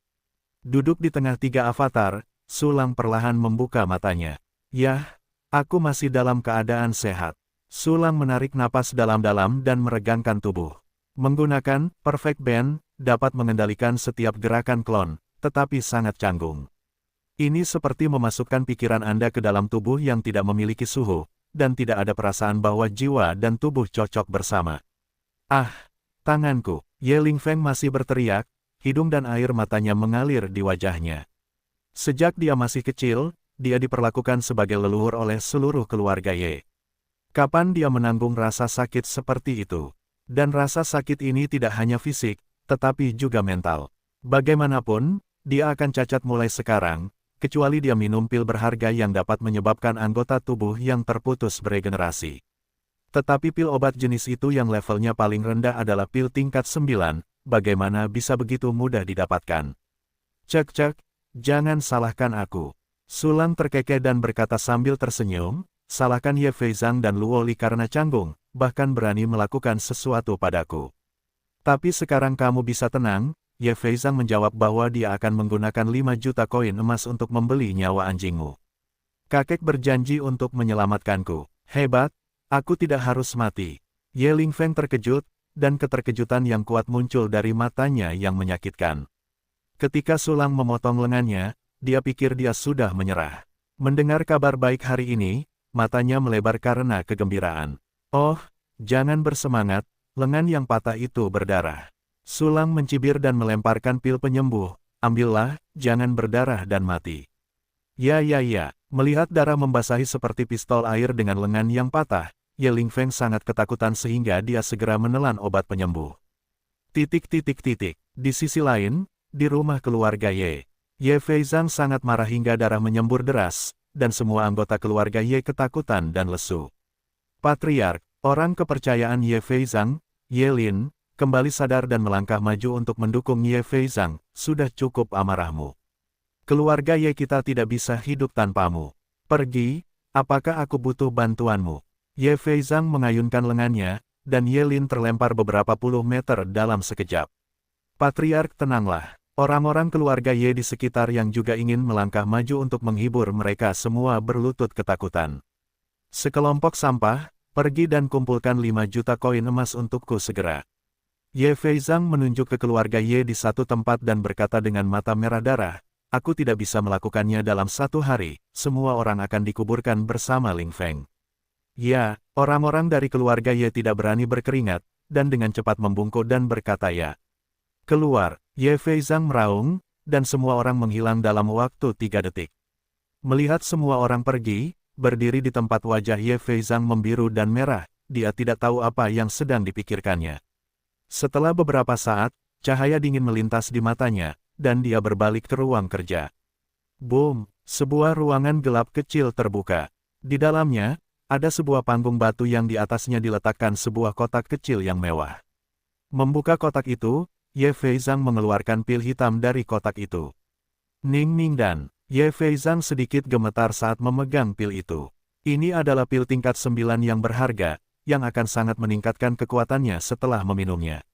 Duduk di tengah 3 avatar, Sulang perlahan membuka matanya. Yah, aku masih dalam keadaan sehat. Sulang menarik napas dalam-dalam dan meregangkan tubuh. Menggunakan Perfect Band, dapat mengendalikan setiap gerakan klon, tetapi sangat canggung. Ini seperti memasukkan pikiran Anda ke dalam tubuh yang tidak memiliki suhu, dan tidak ada perasaan bahwa jiwa dan tubuh cocok bersama. Ah, tanganku. Ye Lingfeng masih berteriak, hidung dan air matanya mengalir di wajahnya. Sejak dia masih kecil, dia diperlakukan sebagai leluhur oleh seluruh keluarga Ye. Kapan dia menanggung rasa sakit seperti itu? Dan rasa sakit ini tidak hanya fisik, tetapi juga mental. Bagaimanapun, dia akan cacat mulai sekarang, kecuali dia minum pil berharga yang dapat menyebabkan anggota tubuh yang terputus beregenerasi. Tetapi pil obat jenis itu yang levelnya paling rendah adalah pil tingkat 9, bagaimana bisa begitu mudah didapatkan? Cek, jangan salahkan aku. Sulang terkekeh dan berkata sambil tersenyum, salahkan Ye Feizang dan Luo Li karena canggung, bahkan berani melakukan sesuatu padaku. Tapi sekarang kamu bisa tenang, Ye Feizang menjawab bahwa dia akan menggunakan 5 juta koin emas untuk membeli nyawa anjingmu. Kakek berjanji untuk menyelamatkanku. Hebat. Aku tidak harus mati. Ye Lingfeng terkejut, dan keterkejutan yang kuat muncul dari matanya yang menyakitkan. Ketika Sulang memotong lengannya, dia pikir dia sudah menyerah. Mendengar kabar baik hari ini, matanya melebar karena kegembiraan. Oh, jangan bersemangat, lengan yang patah itu berdarah. Sulang mencibir dan melemparkan pil penyembuh, ambillah, jangan berdarah dan mati. Ya, melihat darah membasahi seperti pistol air dengan lengan yang patah, Ye Lingfeng sangat ketakutan sehingga dia segera menelan obat penyembuh. Di sisi lain, di rumah keluarga Ye Feizang sangat marah hingga darah menyembur deras, dan semua anggota keluarga Ye ketakutan dan lesu. Patriark, orang kepercayaan Ye Feizang, Ye Lin, kembali sadar dan melangkah maju untuk mendukung Ye Feizang, sudah cukup amarahmu. Keluarga Ye kita tidak bisa hidup tanpamu. Pergi, apakah aku butuh bantuanmu? Ye Feizang mengayunkan lengannya, dan Ye Lin terlempar beberapa puluh meter dalam sekejap. Patriark tenanglah, orang-orang keluarga Ye di sekitar yang juga ingin melangkah maju untuk menghibur mereka semua berlutut ketakutan. Sekelompok sampah, pergi dan kumpulkan 5 juta koin emas untukku segera. Ye Feizang menunjuk ke keluarga Ye di satu tempat dan berkata dengan mata merah darah, aku tidak bisa melakukannya dalam 1 hari, semua orang akan dikuburkan bersama Lingfeng. Ya, orang-orang dari keluarga Ye tidak berani berkeringat, dan dengan cepat membungkuk dan berkata ya. Keluar, Ye Feizang meraung, dan semua orang menghilang dalam waktu 3 detik. Melihat semua orang pergi, berdiri di tempat wajah Ye Feizang membiru dan merah, dia tidak tahu apa yang sedang dipikirkannya. Setelah beberapa saat, cahaya dingin melintas di matanya, dan dia berbalik ke ruang kerja. Boom! Sebuah ruangan gelap kecil terbuka. Di dalamnya, ada sebuah panggung batu yang di atasnya diletakkan sebuah kotak kecil yang mewah. Membuka kotak itu, Ye Feizang mengeluarkan pil hitam dari kotak itu. Ning Ning dan Ye Feizang sedikit gemetar saat memegang pil itu. Ini adalah pil tingkat 9 yang berharga, yang akan sangat meningkatkan kekuatannya setelah meminumnya.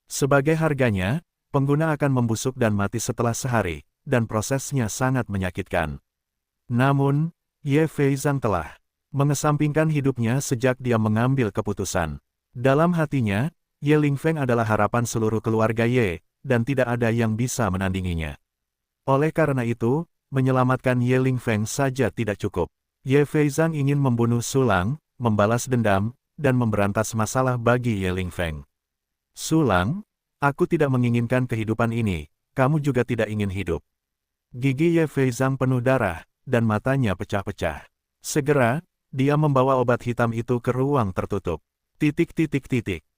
Sebagai harganya, pengguna akan membusuk dan mati setelah sehari, dan prosesnya sangat menyakitkan. Namun, Ye Feizang telah mengesampingkan hidupnya sejak dia mengambil keputusan. Dalam hatinya, Ye Lingfeng adalah harapan seluruh keluarga Ye, dan tidak ada yang bisa menandinginya. Oleh karena itu, menyelamatkan Ye Lingfeng saja tidak cukup. Ye Feizang ingin membunuh Sulang, membalas dendam, dan memberantas masalah bagi Ye Lingfeng. Sulang, aku tidak menginginkan kehidupan ini, kamu juga tidak ingin hidup. Gigi Ye Feizang penuh darah, dan matanya pecah-pecah. Segera, dia membawa obat hitam itu ke ruang tertutup.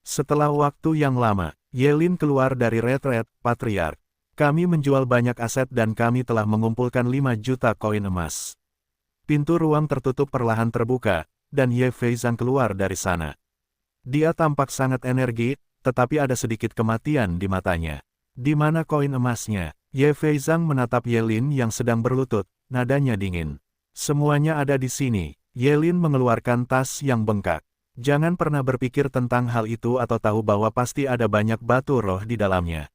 Setelah waktu yang lama, Yelin keluar dari retret Patriark. Kami menjual banyak aset dan kami telah mengumpulkan 5 juta koin emas. Pintu ruang tertutup perlahan terbuka, dan Ye Feizang keluar dari sana. Dia tampak sangat energi, tetapi ada sedikit kematian di matanya. Di mana koin emasnya? Ye Feizang menatap Yelin yang sedang berlutut, nadanya dingin. Semuanya ada di sini. Yelin mengeluarkan tas yang bengkak. Jangan pernah berpikir tentang hal itu atau tahu bahwa pasti ada banyak batu roh di dalamnya.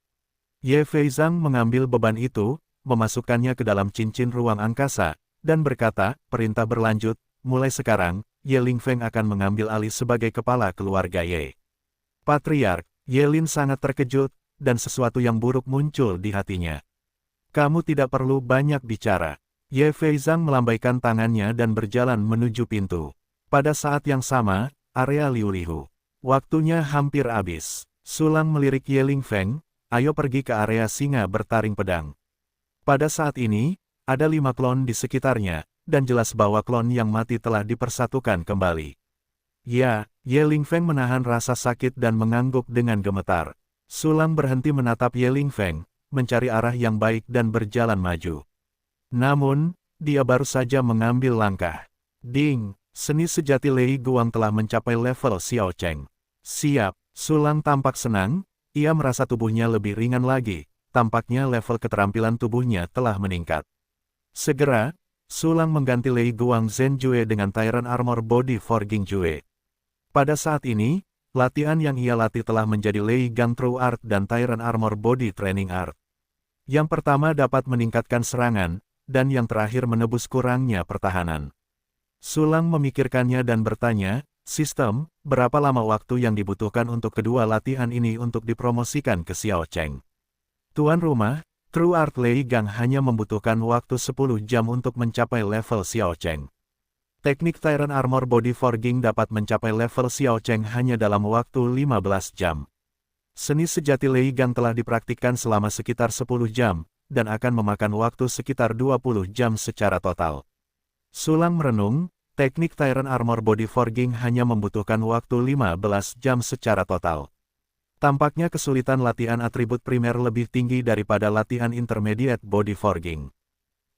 Ye Feizang mengambil beban itu, memasukkannya ke dalam cincin ruang angkasa, dan berkata, perintah berlanjut, mulai sekarang, Ye Lingfeng akan mengambil alih sebagai kepala keluarga Ye. Patriark, Yelin sangat terkejut, dan sesuatu yang buruk muncul di hatinya. Kamu tidak perlu banyak bicara. Ye Feizang melambaikan tangannya dan berjalan menuju pintu. Pada saat yang sama, area Liu-Lihu. Waktunya hampir habis. Sulang melirik Ye Lingfeng, ayo pergi ke area singa bertaring pedang. Pada saat ini, ada 5 klon di sekitarnya, dan jelas bahwa klon yang mati telah dipersatukan kembali. Ya, Ye Lingfeng menahan rasa sakit dan mengangguk dengan gemetar. Sulang berhenti menatap Ye Lingfeng, mencari arah yang baik dan berjalan maju. Namun, dia baru saja mengambil langkah. Ding! Seni sejati Lei Guang telah mencapai level Xiao Cheng. Siap, Sulang tampak senang, ia merasa tubuhnya lebih ringan lagi, tampaknya level keterampilan tubuhnya telah meningkat. Segera, Sulang mengganti Lei Guang Zhen Jue dengan Tyrant Armor Body Forging Jue. Pada saat ini, latihan yang ia latih telah menjadi Lei Gang True Art dan Tyrant Armor Body Training Art. Yang pertama dapat meningkatkan serangan, dan yang terakhir menebus kurangnya pertahanan. Sulang memikirkannya dan bertanya, sistem, berapa lama waktu yang dibutuhkan untuk kedua latihan ini untuk dipromosikan ke Xiao Cheng? Tuan rumah, True Art Lei Gang hanya membutuhkan waktu 10 jam untuk mencapai level Xiao Cheng. Teknik Tyrant Armor Body Forging dapat mencapai level Xiao Cheng hanya dalam waktu 15 jam. Seni sejati Lei Gang telah dipraktikkan selama sekitar 10 jam, dan akan memakan waktu sekitar 20 jam secara total. Sulang merenung, teknik Tyrant Armor Body Forging hanya membutuhkan waktu 15 jam secara total. Tampaknya kesulitan latihan atribut primer lebih tinggi daripada latihan intermediate body forging.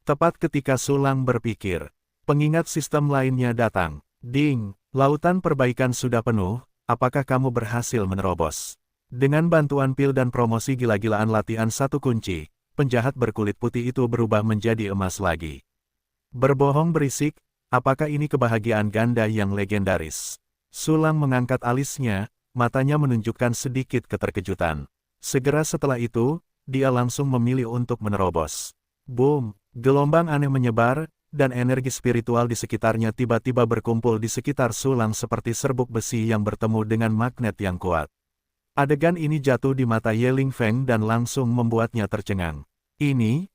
Tepat ketika Sulang berpikir, pengingat sistem lainnya datang. Ding, lautan perbaikan sudah penuh, apakah kamu berhasil menerobos? Dengan bantuan pil dan promosi gila-gilaan latihan satu kunci, penjahat berkulit putih itu berubah menjadi emas lagi. Berbohong berisik, apakah ini kebahagiaan ganda yang legendaris? Sulang mengangkat alisnya, matanya menunjukkan sedikit keterkejutan. Segera setelah itu, dia langsung memilih untuk menerobos. Boom! Gelombang aneh menyebar, dan energi spiritual di sekitarnya tiba-tiba berkumpul di sekitar Sulang seperti serbuk besi yang bertemu dengan magnet yang kuat. Adegan ini jatuh di mata Ye Lingfeng dan langsung membuatnya tercengang. Ini.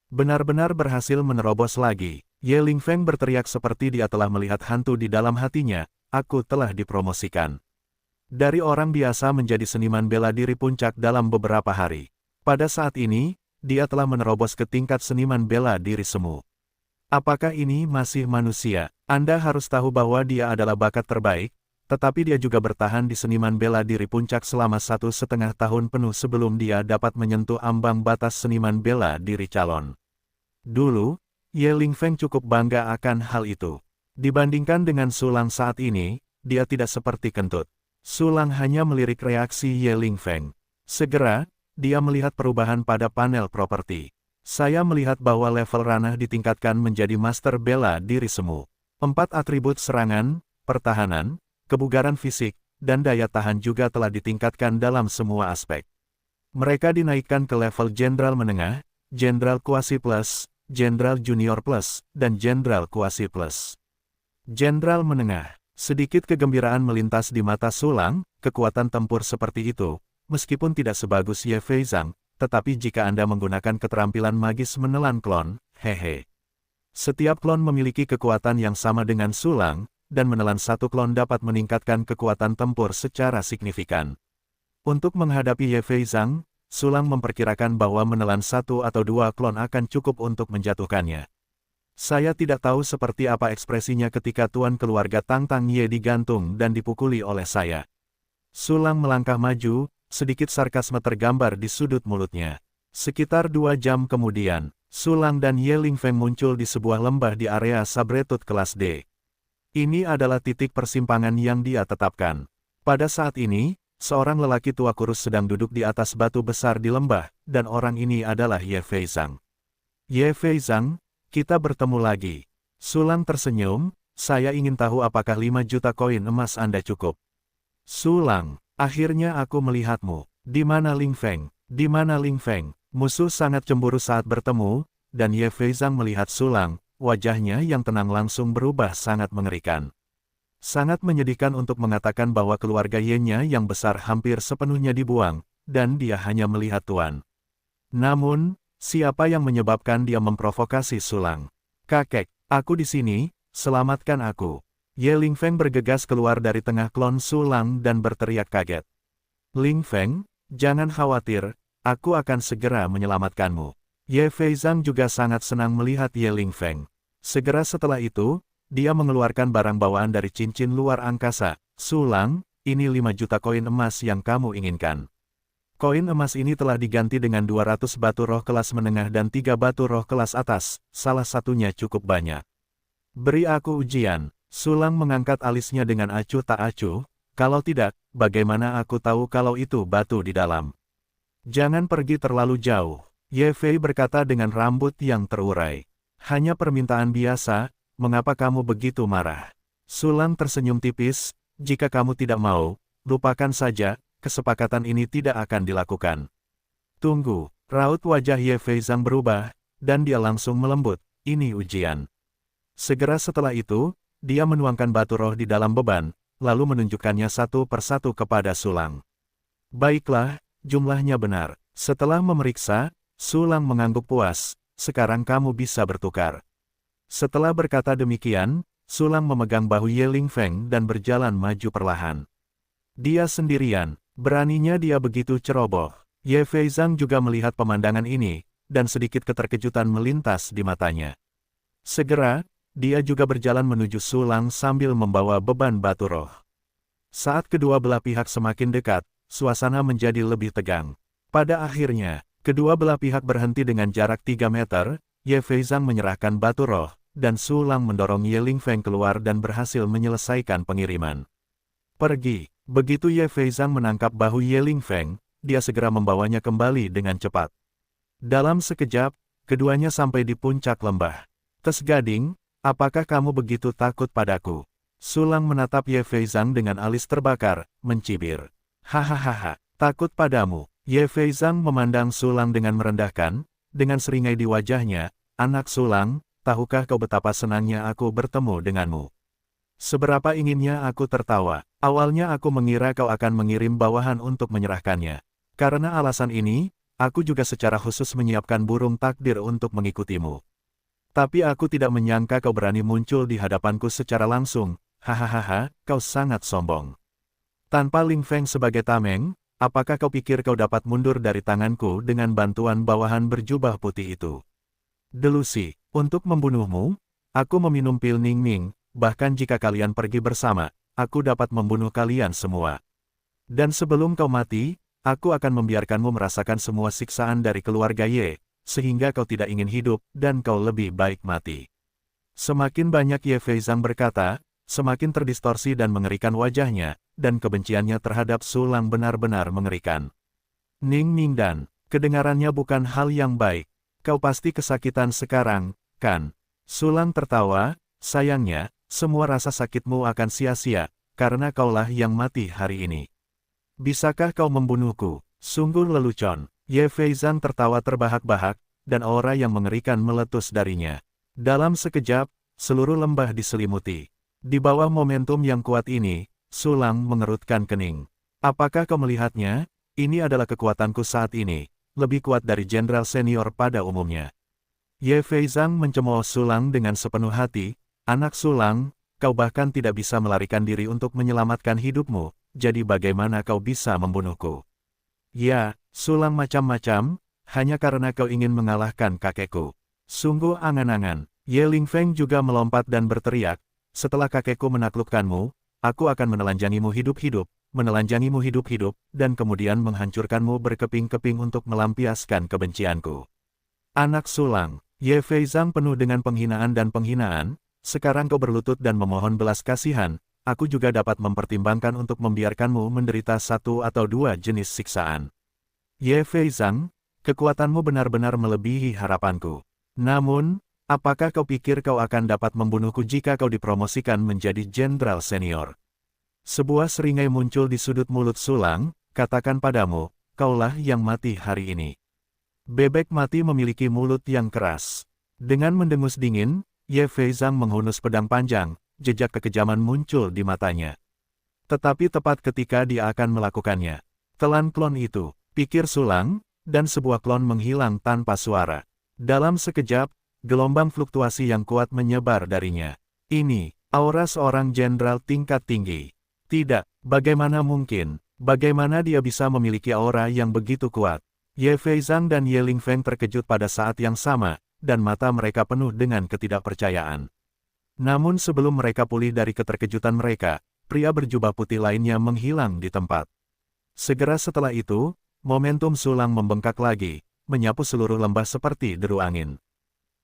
Benar-benar berhasil menerobos lagi. Ye Lingfeng berteriak seperti dia telah melihat hantu di dalam hatinya, aku telah dipromosikan. Dari orang biasa menjadi seniman bela diri puncak dalam beberapa hari. Pada saat ini, dia telah menerobos ke tingkat seniman bela diri semu. Apakah ini masih manusia? Anda harus tahu bahwa dia adalah bakat terbaik, tetapi dia juga bertahan di seniman bela diri puncak selama 1,5 tahun penuh sebelum dia dapat menyentuh ambang batas seniman bela diri calon. Dulu, Ye Lingfeng cukup bangga akan hal itu. Dibandingkan dengan Su Lang saat ini, dia tidak seperti kentut. Su Lang hanya melirik reaksi Ye Lingfeng. Segera, dia melihat perubahan pada panel properti. Saya melihat bahwa level ranah ditingkatkan menjadi master bela diri semu. 4 atribut serangan, pertahanan, kebugaran fisik, dan daya tahan juga telah ditingkatkan dalam semua aspek. Mereka dinaikkan ke level Jenderal Menengah, Jenderal Kuasi Plus, Jenderal Junior Plus, dan Jenderal Kuasi Plus. Jenderal Menengah. Sedikit kegembiraan melintas di mata Su Lang. Kekuatan tempur seperti itu, meskipun tidak sebagus Ye Feizang, tetapi jika Anda menggunakan keterampilan magis menelan klon, hehe. Setiap klon memiliki kekuatan yang sama dengan Su Lang, dan menelan satu klon dapat meningkatkan kekuatan tempur secara signifikan. Untuk menghadapi Ye Feizang, Su Lang memperkirakan bahwa menelan 1 atau 2 klon akan cukup untuk menjatuhkannya. Saya tidak tahu seperti apa ekspresinya ketika tuan keluarga Tang Tang Ye digantung dan dipukuli oleh saya. Su Lang melangkah maju, sedikit sarkasme tergambar di sudut mulutnya. Sekitar 2 jam kemudian, Su Lang dan Ye Lingfeng muncul di sebuah lembah di area Sabretooth kelas D. Ini adalah titik persimpangan yang dia tetapkan. Pada saat ini, seorang lelaki tua kurus sedang duduk di atas batu besar di lembah, dan orang ini adalah Ye Feizang. Ye Feizang, kita bertemu lagi. Su Lang tersenyum, saya ingin tahu apakah 5 juta koin emas Anda cukup. Su Lang, akhirnya aku melihatmu. Di mana Lingfeng? Di mana Lingfeng? Musuh sangat cemburu saat bertemu, dan Ye Feizang melihat Su Lang, wajahnya yang tenang langsung berubah sangat mengerikan. Sangat menyedihkan untuk mengatakan bahwa keluarga Ye-nya yang besar hampir sepenuhnya dibuang, dan dia hanya melihat tuan. Namun, siapa yang menyebabkan dia memprovokasi Su Lang? Kakek, aku di sini, selamatkan aku. Ye Lingfeng bergegas keluar dari tengah klon Su Lang dan berteriak kaget. Lingfeng, jangan khawatir, aku akan segera menyelamatkanmu. Ye Feizang juga sangat senang melihat Ye Lingfeng. Segera setelah itu, dia mengeluarkan barang bawaan dari cincin luar angkasa. Su Lang, ini 5 juta koin emas yang kamu inginkan. Koin emas ini telah diganti dengan 200 batu roh kelas menengah dan 3 batu roh kelas atas, salah satunya cukup banyak. Beri aku ujian. Su Lang mengangkat alisnya dengan acuh tak acuh, kalau tidak, bagaimana aku tahu kalau itu batu di dalam? Jangan pergi terlalu jauh. Ye Fei berkata dengan rambut yang terurai. Hanya permintaan biasa, mengapa kamu begitu marah? Su Lang tersenyum tipis, jika kamu tidak mau, lupakan saja, kesepakatan ini tidak akan dilakukan. Tunggu, raut wajah Ye Feizang berubah, dan dia langsung melembut, ini ujian. Segera setelah itu, dia menuangkan batu roh di dalam beban, lalu menunjukkannya satu persatu kepada Su Lang. Baiklah, jumlahnya benar. Setelah memeriksa, Su Lang mengangguk puas, sekarang kamu bisa bertukar. Setelah berkata demikian, Su Lang memegang bahu Ye Lingfeng dan berjalan maju perlahan. Dia sendirian, beraninya dia begitu ceroboh. Ye Feizang juga melihat pemandangan ini, dan sedikit keterkejutan melintas di matanya. Segera, dia juga berjalan menuju Su Lang sambil membawa beban batu roh. Saat kedua belah pihak semakin dekat, suasana menjadi lebih tegang. Pada akhirnya, kedua belah pihak berhenti dengan jarak 3 meter, Ye Feizang menyerahkan batu roh, dan Su Lang mendorong Ye Lingfeng keluar dan berhasil menyelesaikan pengiriman. Pergi. Begitu Ye Feizang menangkap bahu Ye Lingfeng, dia segera membawanya kembali dengan cepat. Dalam sekejap, keduanya sampai di puncak lembah. Tes Gading, apakah kamu begitu takut padaku? Su Lang menatap Ye Feizang dengan alis terbakar, mencibir. Hahaha, takut padamu. Ye Feizang memandang Su Lang dengan merendahkan, dengan seringai di wajahnya, anak Su Lang, tahukah kau betapa senangnya aku bertemu denganmu? Seberapa inginnya aku tertawa. Awalnya aku mengira kau akan mengirim bawahan untuk menyerahkannya. Karena alasan ini, aku juga secara khusus menyiapkan burung takdir untuk mengikutimu. Tapi aku tidak menyangka kau berani muncul di hadapanku secara langsung. Hahaha, kau sangat sombong. Tanpa Lingfeng sebagai tameng, apakah kau pikir kau dapat mundur dari tanganku dengan bantuan bawahan berjubah putih itu? Delusi, untuk membunuhmu? Aku meminum pil Ning Ning, bahkan jika kalian pergi bersama, aku dapat membunuh kalian semua. Dan sebelum kau mati, aku akan membiarkanmu merasakan semua siksaan dari keluarga Ye, sehingga kau tidak ingin hidup, dan kau lebih baik mati. Semakin banyak Ye Feizang berkata, semakin terdistorsi dan mengerikan wajahnya, dan kebenciannya terhadap Sulang benar-benar mengerikan. Ning Ning dan, kedengarannya bukan hal yang baik. Kau pasti kesakitan sekarang, kan? Sulang tertawa, sayangnya, semua rasa sakitmu akan sia-sia, karena kaulah yang mati hari ini. Bisakah kau membunuhku? Sungguh lelucon. Ye Feizang tertawa terbahak-bahak, dan aura yang mengerikan meletus darinya. Dalam sekejap, seluruh lembah diselimuti. Di bawah momentum yang kuat ini, Sulang mengerutkan kening. Apakah kau melihatnya? Ini adalah kekuatanku saat ini, lebih kuat dari jenderal senior pada umumnya. Ye Feizang mencemooh Sulang dengan sepenuh hati, anak Sulang, kau bahkan tidak bisa melarikan diri untuk menyelamatkan hidupmu, jadi bagaimana kau bisa membunuhku? Ya, Sulang macam-macam, hanya karena kau ingin mengalahkan kakekku. Sungguh angan-angan. Ye Lingfeng juga melompat dan berteriak, setelah kakekku menaklukkanmu, aku akan menelanjangimu hidup-hidup, dan kemudian menghancurkanmu berkeping-keping untuk melampiaskan kebencianku. Anak Sulang, Ye Feizang penuh dengan penghinaan dan penghinaan, sekarang kau berlutut dan memohon belas kasihan, aku juga dapat mempertimbangkan untuk membiarkanmu menderita satu atau dua jenis siksaan. Ye Feizang, kekuatanmu benar-benar melebihi harapanku. Namun, apakah kau pikir kau akan dapat membunuhku jika kau dipromosikan menjadi jenderal senior? Sebuah seringai muncul di sudut mulut Sulang, katakan padamu, kaulah yang mati hari ini. Bebek mati memiliki mulut yang keras. Dengan mendengus dingin, Ye Feizang menghunus pedang panjang, jejak kekejaman muncul di matanya. Tetapi tepat ketika dia akan melakukannya, telan klon itu, pikir Sulang, dan sebuah klon menghilang tanpa suara. Dalam sekejap, gelombang fluktuasi yang kuat menyebar darinya. Ini, aura seorang jenderal tingkat tinggi. Tidak, bagaimana mungkin? Bagaimana dia bisa memiliki aura yang begitu kuat? Ye Feizang dan Ye Lingfeng terkejut pada saat yang sama, dan mata mereka penuh dengan ketidakpercayaan. Namun sebelum mereka pulih dari keterkejutan mereka, pria berjubah putih lainnya menghilang di tempat. Segera setelah itu, momentum Sulang membengkak lagi, menyapu seluruh lembah seperti deru angin.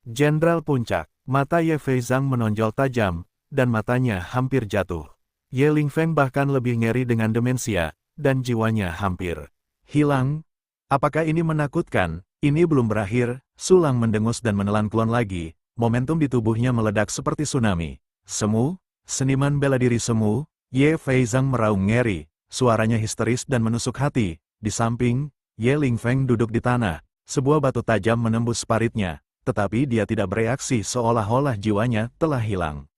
Jenderal Puncak, mata Ye Feizang menonjol tajam, dan matanya hampir jatuh. Ye Lingfeng bahkan lebih ngeri dengan demensia, dan jiwanya hampir hilang. Apakah ini menakutkan? Ini belum berakhir. Sulang mendengus dan menelan klon lagi, momentum di tubuhnya meledak seperti tsunami. Semu, seniman bela diri semu, Ye Feizang meraung ngeri, suaranya histeris dan menusuk hati. Di samping, Ye Lingfeng duduk di tanah, sebuah batu tajam menembus paritnya, tetapi dia tidak bereaksi seolah-olah jiwanya telah hilang.